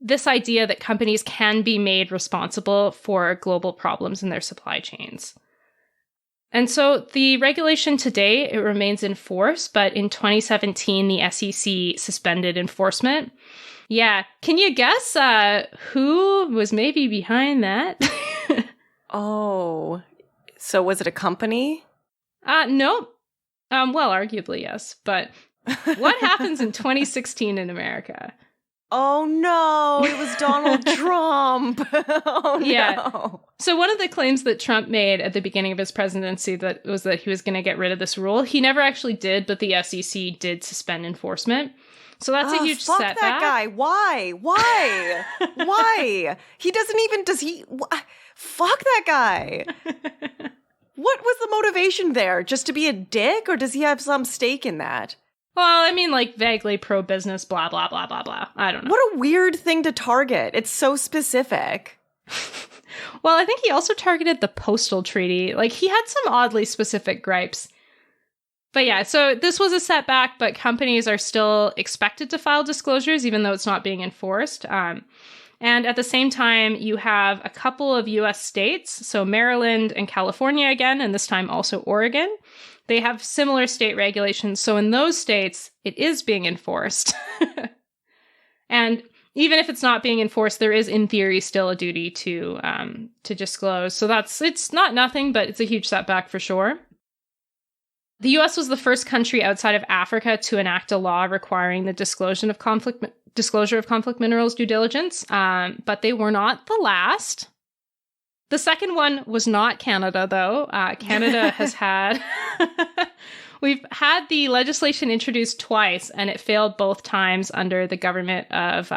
this idea that companies can be made responsible for global problems in their supply chains. And so the regulation today, it remains in force, but in 2017, the SEC suspended enforcement. Yeah. Can you guess who was maybe behind that? Oh, so was it a company? Nope. Well, arguably, yes. But what happens in 2016 in America? Oh, no, it was Donald Trump. Oh, yeah. No. So one of the claims that Trump made at the beginning of his presidency that was that he was going to get rid of this rule. He never actually did, but the SEC did suspend enforcement. So that's a huge fuck setback. That guy. Why? Why? He doesn't even, fuck that guy. What was the motivation there? Just to be a dick? Or does he have some stake in that? Well, I mean, like, vaguely pro-business, blah, blah, blah, blah, blah. I don't know. What a weird thing to target. It's so specific. Well, I think he also targeted the postal treaty. Like, he had some oddly specific gripes. But yeah, so this was a setback, but companies are still expected to file disclosures, even though it's not being enforced. And at the same time, you have a couple of U.S. states, so Maryland and California again, and this time also Oregon. They have similar state regulations, so in those states, it is being enforced. And even if it's not being enforced, there is, in theory, still a duty to disclose. So it's not nothing, but it's a huge setback for sure. The U.S. was the first country outside of Africa to enact a law requiring the disclosure of conflict minerals due diligence, but they were not the last. The second one was not Canada, though. Canada has had... We've had the legislation introduced twice, and it failed both times under the government of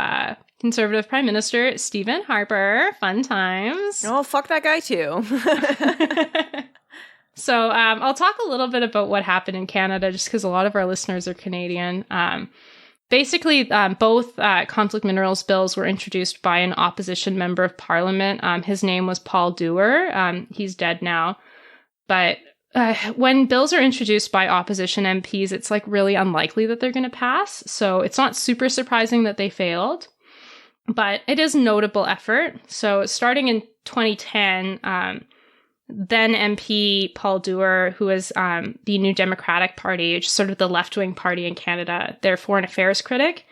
Conservative Prime Minister Stephen Harper. Fun times. Oh, fuck that guy, too. So I'll talk a little bit about what happened in Canada, just because a lot of our listeners are Canadian. Basically, both conflict minerals bills were introduced by an opposition member of parliament. His name was Paul Dewar. He's dead now. But when bills are introduced by opposition MPs, it's like really unlikely that they're going to pass. So it's not super surprising that they failed. But it is a notable effort. So starting in 2010, then MP Paul Dewar, who is the New Democratic Party, which is sort of the left-wing party in Canada, their foreign affairs critic,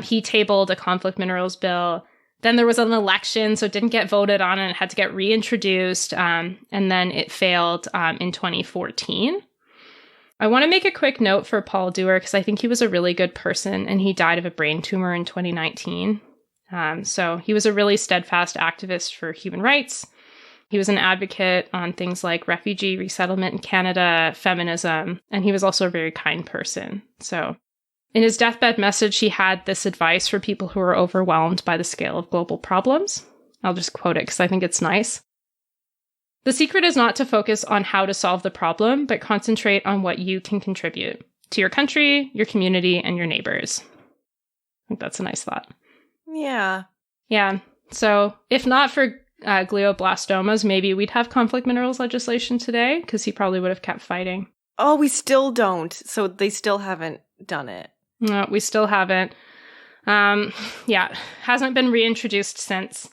he tabled a conflict minerals bill. Then there was an election, so it didn't get voted on and it had to get reintroduced, and then it failed in 2014. I want to make a quick note for Paul Dewar because I think he was a really good person and he died of a brain tumor in 2019. So he was a really steadfast activist for human rights. He was an advocate on things like refugee resettlement in Canada, feminism, and he was also a very kind person. So in his deathbed message, he had this advice for people who are overwhelmed by the scale of global problems. I'll just quote it because I think it's nice. The secret is not to focus on how to solve the problem, but concentrate on what you can contribute to your country, your community, and your neighbors. I think that's a nice thought. Yeah. Yeah. So if not for glioblastomas, maybe we'd have conflict minerals legislation today because he probably would have kept fighting. Oh, we still don't. So they still haven't done it. No, we still haven't. Yeah, hasn't been reintroduced since.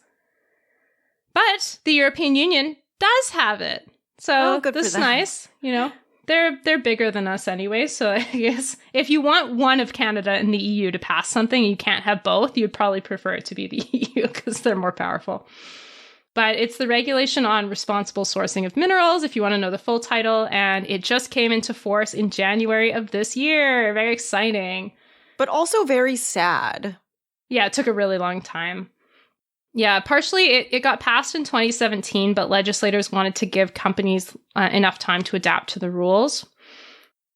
But the European Union does have it. So this is nice. You know, they're bigger than us anyway. So I guess if you want one of Canada and the EU to pass something, you can't have both. You'd probably prefer it to be the EU because they're more powerful. But it's the Regulation on Responsible Sourcing of Minerals, if you want to know the full title, and it just came into force in January of this year. Very exciting. But also very sad. Yeah, it took a really long time. Yeah, partially it got passed in 2017, but legislators wanted to give companies enough time to adapt to the rules,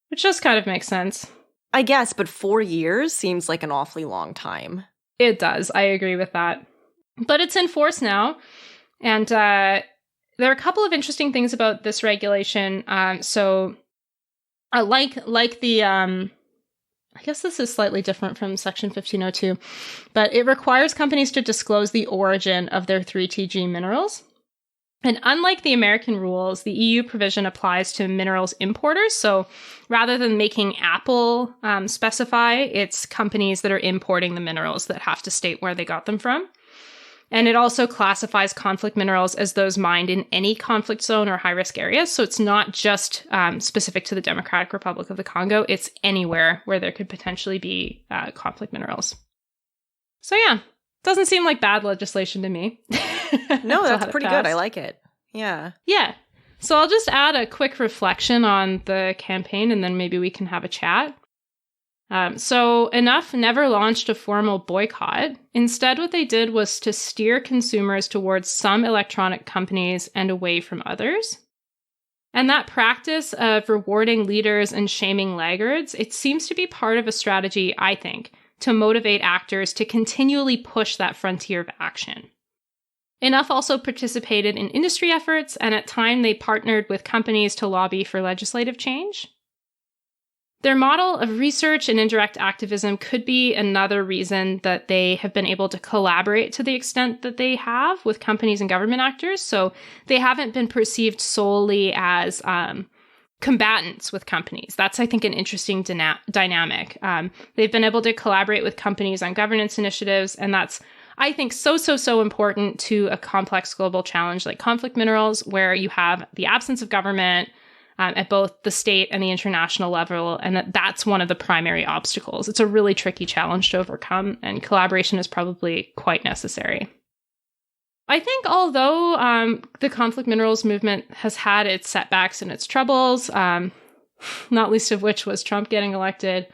which just kind of makes sense. I guess, but 4 years seems like an awfully long time. It does. I agree with that. But it's in force now. And there are a couple of interesting things about this regulation. So like the, I guess this is slightly different from Section 1502, but it requires companies to disclose the origin of their 3TG minerals. And unlike the American rules, the EU provision applies to minerals importers. So rather than making Apple specify, it's companies that are importing the minerals that have to state where they got them from. And it also classifies conflict minerals as those mined in any conflict zone or high-risk areas. So it's not just specific to the Democratic Republic of the Congo. It's anywhere where there could potentially be conflict minerals. So yeah, doesn't seem like bad legislation to me. No, that's pretty good. I like it. Yeah. Yeah. So I'll just add a quick reflection on the campaign, and then maybe we can have a chat. So Enough never launched a formal boycott. Instead, what they did was to steer consumers towards some electronic companies and away from others. And that practice of rewarding leaders and shaming laggards, it seems to be part of a strategy, I think, to motivate actors to continually push that frontier of action. Enough also participated in industry efforts, and at times they partnered with companies to lobby for legislative change. Their model of research and indirect activism could be another reason that they have been able to collaborate to the extent that they have with companies and government actors. So they haven't been perceived solely as combatants with companies. That's, I think, an interesting dynamic. They've been able to collaborate with companies on governance initiatives, and that's, I think, so important to a complex global challenge like conflict minerals, where you have the absence of government at both the state and the international level, and that's one of the primary obstacles. It's a really tricky challenge to overcome, and collaboration is probably quite necessary. I think although the conflict minerals movement has had its setbacks and its troubles, not least of which was Trump getting elected,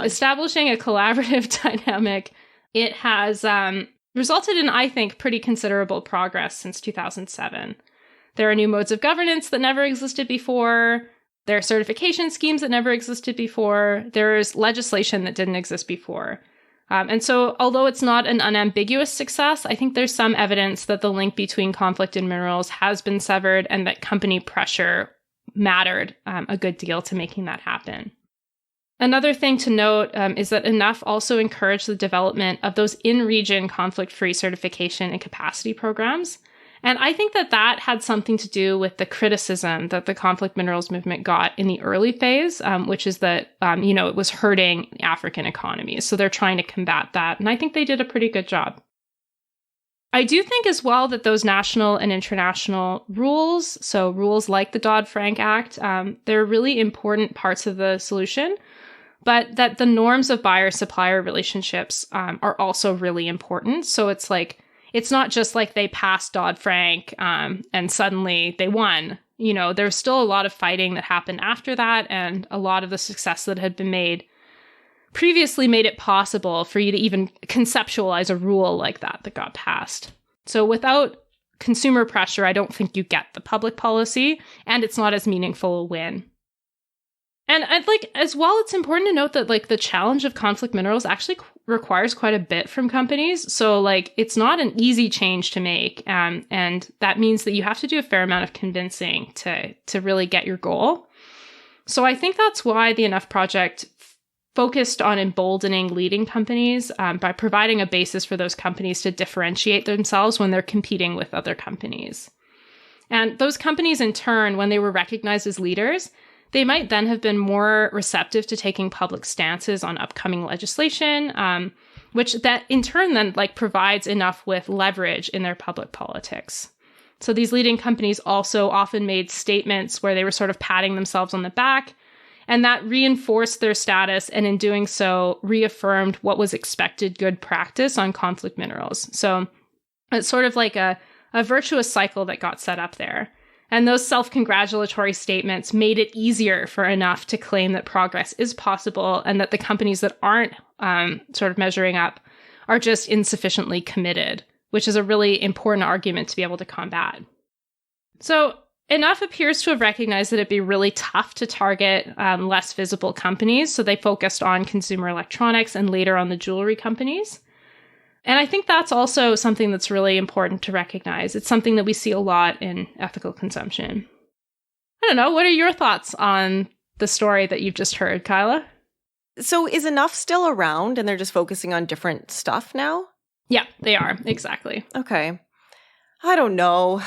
establishing a collaborative dynamic, it has resulted in, I think, pretty considerable progress since 2007. There are new modes of governance that never existed before. There are certification schemes that never existed before. There's legislation that didn't exist before. And so, although it's not an unambiguous success, I think there's some evidence that the link between conflict and minerals has been severed, and that company pressure mattered a good deal to making that happen. Another thing to note is that Enough also encouraged the development of those in-region conflict-free certification and capacity programs. And I think that that had something to do with the criticism that the conflict minerals movement got in the early phase, which is that, it was hurting African economies. So they're trying to combat that. And I think they did a pretty good job. I do think as well that those national and international rules, so rules like the Dodd-Frank Act, they're really important parts of the solution, but that the norms of buyer-supplier relationships are also really important. So it's not just like they passed Dodd-Frank and suddenly they won. There's still a lot of fighting that happened after that, and a lot of the success that had been made previously made it possible for you to even conceptualize a rule like that got passed. So without consumer pressure, I don't think you get the public policy, and it's not as meaningful a win. And as well, it's important to note that the challenge of conflict minerals actually requires quite a bit from companies. So it's not an easy change to make. And that means that you have to do a fair amount of convincing to really get your goal. So I think that's why the Enough Project focused on emboldening leading companies by providing a basis for those companies to differentiate themselves when they're competing with other companies. And those companies, in turn, when they were recognized as leaders, they might then have been more receptive to taking public stances on upcoming legislation, which that in turn then provides Enough with leverage in their public politics. So these leading companies also often made statements where they were sort of patting themselves on the back, and that reinforced their status, and in doing so, reaffirmed what was expected good practice on conflict minerals. So it's sort of like a virtuous cycle that got set up there. And those self-congratulatory statements made it easier for Enough to claim that progress is possible, and that the companies that aren't sort of measuring up are just insufficiently committed, which is a really important argument to be able to combat. So Enough appears to have recognized that it'd be really tough to target less visible companies, so they focused on consumer electronics and later on the jewelry companies. And I think that's also something that's really important to recognize. It's something that we see a lot in ethical consumption. I don't know, what are your thoughts on the story that you've just heard, Kyla? So is Enough still around and they're just focusing on different stuff now? Yeah, they are. Exactly. Okay. I don't know.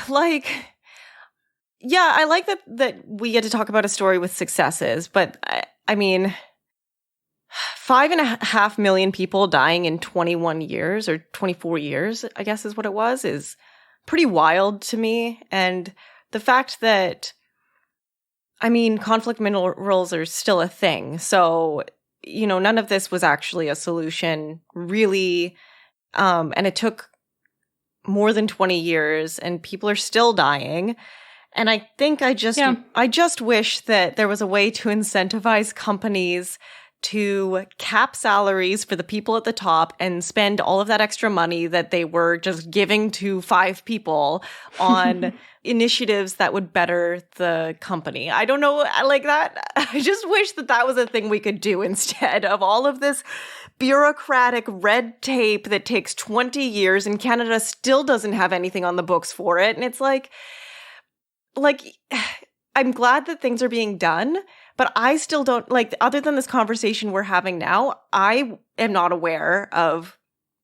Yeah, I like that we get to talk about a story with successes, but I mean, 5.5 million people dying in 21 years or 24 years, I guess is what it was, is pretty wild to me. And the fact that, I mean, conflict minerals are still a thing. So, you know, none of this was actually a solution, really. And it took more than 20 years and people are still dying. And I think I just wish that there was a way to incentivize companies to cap salaries for the people at the top and spend all of that extra money that they were just giving to 5 people on initiatives that would better the company. I don't know, like that. I just wish that that was a thing we could do instead of all of this bureaucratic red tape that takes 20 years and Canada still doesn't have anything on the books for it. And it's like, I'm glad that things are being done, but I still don't, like, other than this conversation we're having now, I am not aware of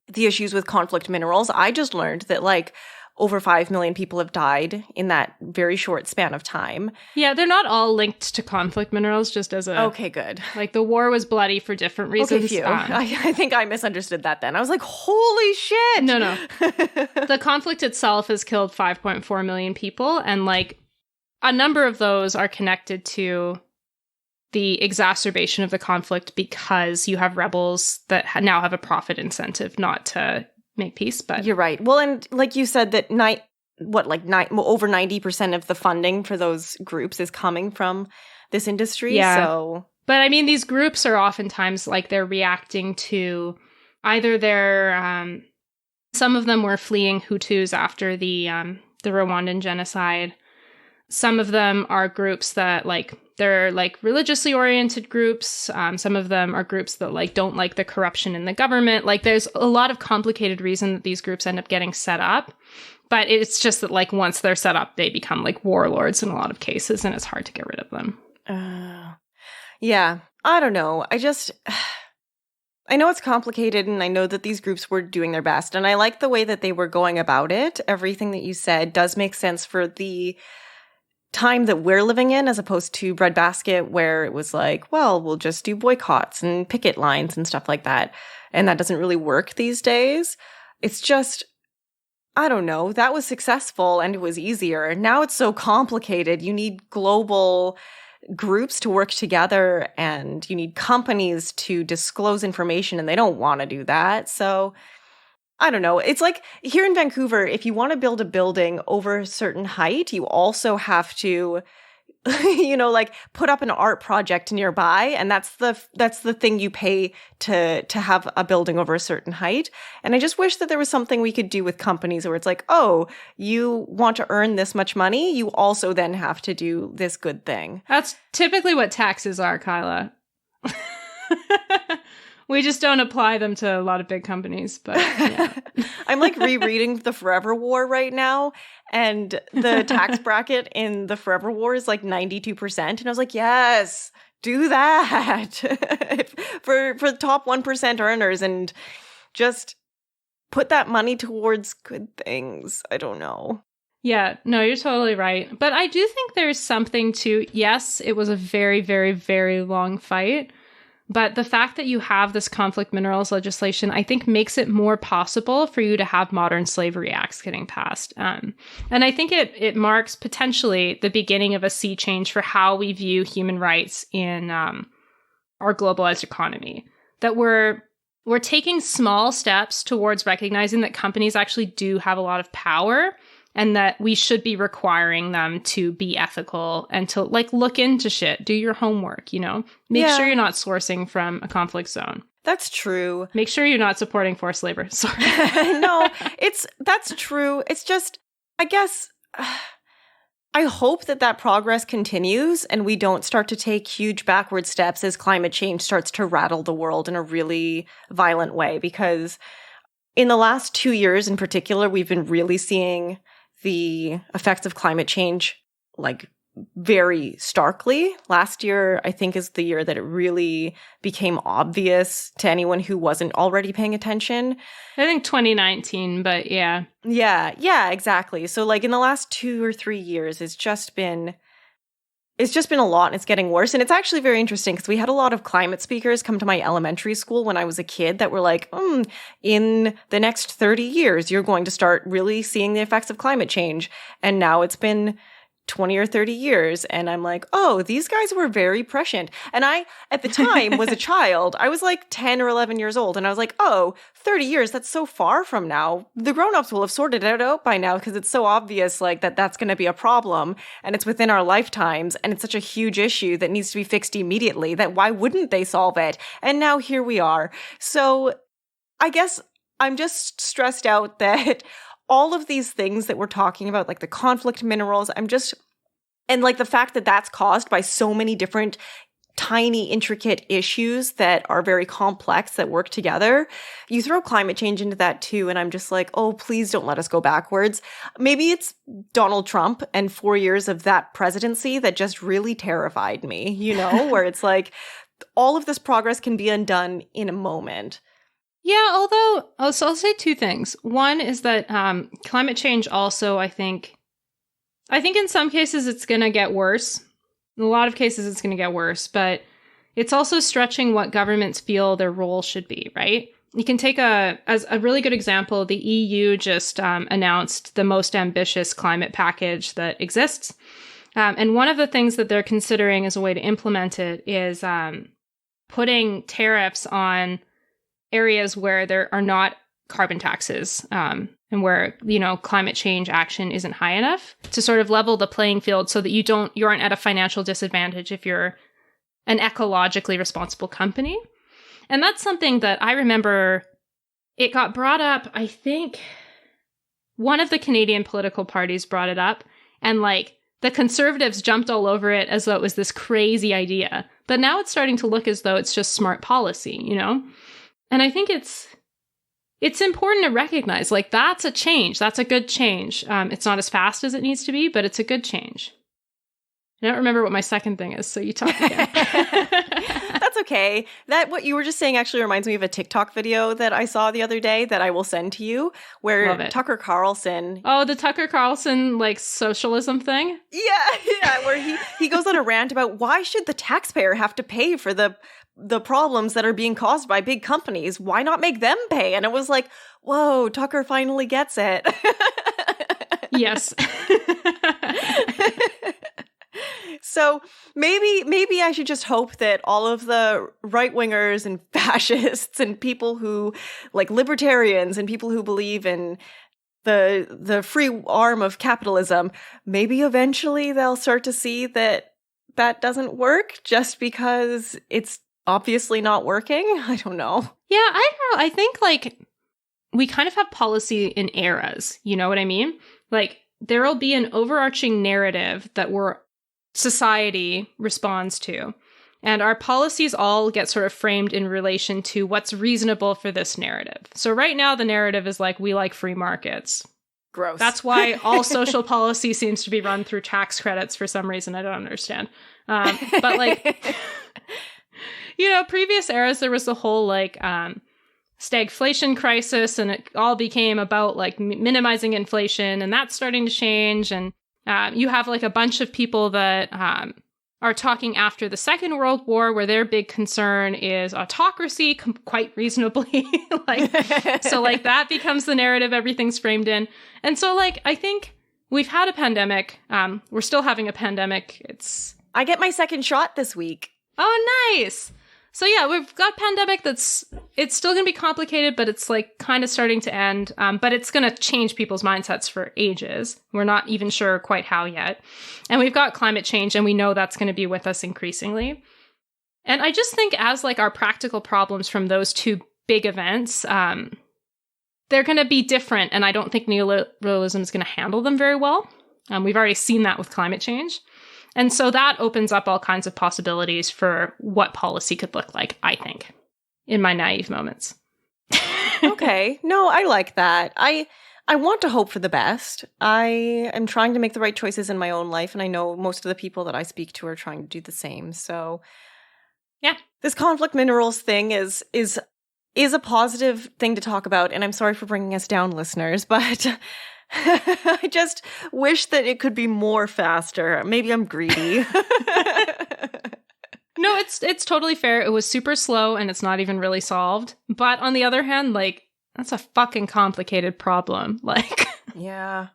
the issues with conflict minerals. I just learned that, like, over 5 million people have died in that very short span of time. Yeah, they're not all linked to conflict minerals, just as a... Okay, good. Like, the war was bloody for different reasons. Okay, phew. I think I misunderstood that then. I was like, holy shit! No. The conflict itself has killed 5.4 million people, and, like, a number of those are connected to the exacerbation of the conflict because you have rebels that now have a profit incentive not to make peace. But you're right. Well, and like you said, that over 90% of the funding for those groups is coming from this industry. Yeah. So, but I mean, these groups are oftentimes like they're reacting to either some of them were fleeing Hutus after the Rwandan genocide. Some of them are groups that they're like religiously oriented groups. Some of them are groups that like don't like the corruption in the government. Like there's a lot of complicated reason that these groups end up getting set up. But it's just that like once they're set up, they become like warlords in a lot of cases and it's hard to get rid of them. Yeah, I don't know. I know it's complicated and I know that these groups were doing their best. And I like the way that they were going about it. Everything that you said does make sense for the time that we're living in, as opposed to Breadbasket, where it was like, well, we'll just do boycotts and picket lines and stuff like that. And that doesn't really work these days. It's just, I don't know, that was successful and it was easier. Now it's so complicated. You need global groups to work together and you need companies to disclose information and they don't want to do that. So I don't know. It's like here in Vancouver, if you want to build a building over a certain height, you also have to, like put up an art project nearby. And that's the thing you pay to have a building over a certain height. And I just wish that there was something we could do with companies where it's like, oh, you want to earn this much money, you also then have to do this good thing. That's typically what taxes are, Kyla. We just don't apply them to a lot of big companies, but yeah. I'm like rereading The Forever War right now, and the tax bracket in The Forever War is like 92%. And I was like, yes, do that for the top 1% earners and just put that money towards good things. I don't know. Yeah, no, you're totally right. But I do think there's something to, yes, it was a very, very, very long fight. But the fact that you have this conflict minerals legislation, I think makes it more possible for you to have modern slavery acts getting passed. And I think it marks potentially the beginning of a sea change for how we view human rights in our globalized economy. That we're taking small steps towards recognizing that companies actually do have a lot of power and that we should be requiring them to be ethical and to like look into shit, do your homework, make sure you're not sourcing from a conflict zone. That's true. Make sure you're not supporting forced labor. Sorry. No, that's true. It's just, I guess, I hope that progress continues and we don't start to take huge backward steps as climate change starts to rattle the world in a really violent way. Because in the last 2 years in particular, we've been really seeing the effects of climate change like very starkly. Last year, I think, is the year that it really became obvious to anyone who wasn't already paying attention. I think 2019, but yeah. Yeah, exactly. So like in the last 2 or 3 years, it's it's just been a lot and it's getting worse. And it's actually very interesting because we had a lot of climate speakers come to my elementary school when I was a kid that were like, in the next 30 years, you're going to start really seeing the effects of climate change. And now it's been 20 or 30 years. And I'm like, oh, these guys were very prescient. And I, at the time, was a child. I was like 10 or 11 years old. And I was like, oh, 30 years, that's so far from now. The grown-ups will have sorted it out by now because it's so obvious like that's going to be a problem. And it's within our lifetimes. And it's such a huge issue that needs to be fixed immediately that why wouldn't they solve it? And now here we are. So I guess I'm just stressed out that all of these things that we're talking about, like the conflict minerals, and like the fact that that's caused by so many different tiny, intricate issues that are very complex that work together. You throw climate change into that too, and I'm just like, oh, please don't let us go backwards. Maybe it's Donald Trump and 4 years of that presidency that just really terrified me, where it's like all of this progress can be undone in a moment. Yeah, although, I'll say two things. One is that climate change also, I think in some cases it's going to get worse. In a lot of cases it's going to get worse, but it's also stretching what governments feel their role should be, right? You can take as a really good example, the EU just announced the most ambitious climate package that exists. And one of the things that they're considering as a way to implement it is putting tariffs on areas where there are not carbon taxes and where, climate change action isn't high enough to sort of level the playing field so that you aren't at a financial disadvantage if you're an ecologically responsible company. And that's something that I remember it got brought up. I think one of the Canadian political parties brought it up and like the Conservatives jumped all over it as though it was this crazy idea. But now it's starting to look as though it's just smart policy, And I think it's important to recognize, like, that's a change. That's a good change. It's not as fast as it needs to be, but it's a good change. I don't remember what my second thing is, so you talk again. That's okay. What you were just saying actually reminds me of a TikTok video that I saw the other day that I will send to you, where Tucker Carlson... Oh, the Tucker Carlson, like, socialism thing? Yeah, where he goes on a rant about why should the taxpayer have to pay for the problems that are being caused by big companies. Why not make them pay? And it was like, whoa, Tucker finally gets it. Yes. So maybe I should just hope that all of the right-wingers and fascists and people who, like libertarians and people who believe in the free arm of capitalism, maybe eventually they'll start to see that doesn't work just because it's obviously not working. I don't know. Yeah, I don't know. I think like we kind of have policy in eras. You know what I mean? Like there'll be an overarching narrative that society responds to. And our policies all get sort of framed in relation to what's reasonable for this narrative. So right now the narrative is like, we like free markets. Gross. That's why all social policy seems to be run through tax credits for some reason. I don't understand. But like... previous eras, there was the whole like stagflation crisis, and it all became about like minimizing inflation, and that's starting to change. And you have like a bunch of people that are talking after the Second World War, where their big concern is autocracy, quite reasonably. So like that becomes the narrative everything's framed in. And so like I think we've had a pandemic. We're still having a pandemic. I get my second shot this week. Oh, nice. So yeah, we've got pandemic it's still going to be complicated, but it's like kind of starting to end. But it's going to change people's mindsets for ages. We're not even sure quite how yet. And we've got climate change, and we know that's going to be with us increasingly. And I just think as like our practical problems from those two big events, they're going to be different. And I don't think neoliberalism is going to handle them very well. We've already seen that with climate change. And so that opens up all kinds of possibilities for what policy could look like, I think, in my naive moments. Okay. No, I like that. I want to hope for the best. I am trying to make the right choices in my own life, and I know most of the people that I speak to are trying to do the same. So, yeah. This conflict minerals thing is a positive thing to talk about, and I'm sorry for bringing us down, listeners, but I just wish that it could be more faster. Maybe I'm greedy. No, it's totally fair. It was super slow and it's not even really solved. But on the other hand, like, that's a fucking complicated problem. Like, yeah.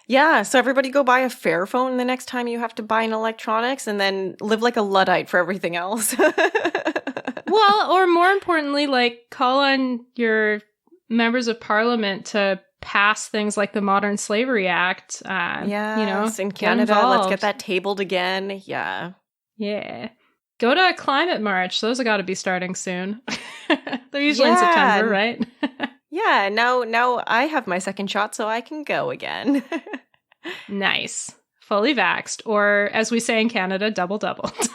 Yeah, so everybody go buy a Fairphone the next time you have to buy an electronics and then live like a Luddite for everything else. Well, or more importantly, like, call on your members of parliament to pass things like the Modern Slavery Act. In Canada, let's get that tabled again. Yeah. Yeah. Go to a climate march. Those have got to be starting soon. They're usually in September, right? Yeah, now I have my second shot, so I can go again. Nice. Fully vaxxed, or as we say in Canada, double-doubled.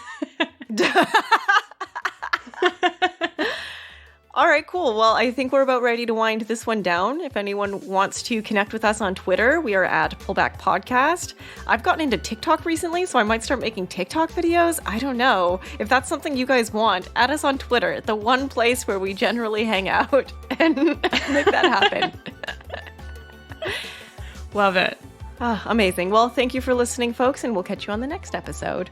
All right, cool. Well, I think we're about ready to wind this one down. If anyone wants to connect with us on Twitter, we are at Pullback Podcast. I've gotten into TikTok recently, so I might start making TikTok videos. I don't know. If that's something you guys want, add us on Twitter, the one place where we generally hang out, and make that happen. Love it. Amazing. Well, thank you for listening, folks, and we'll catch you on the next episode.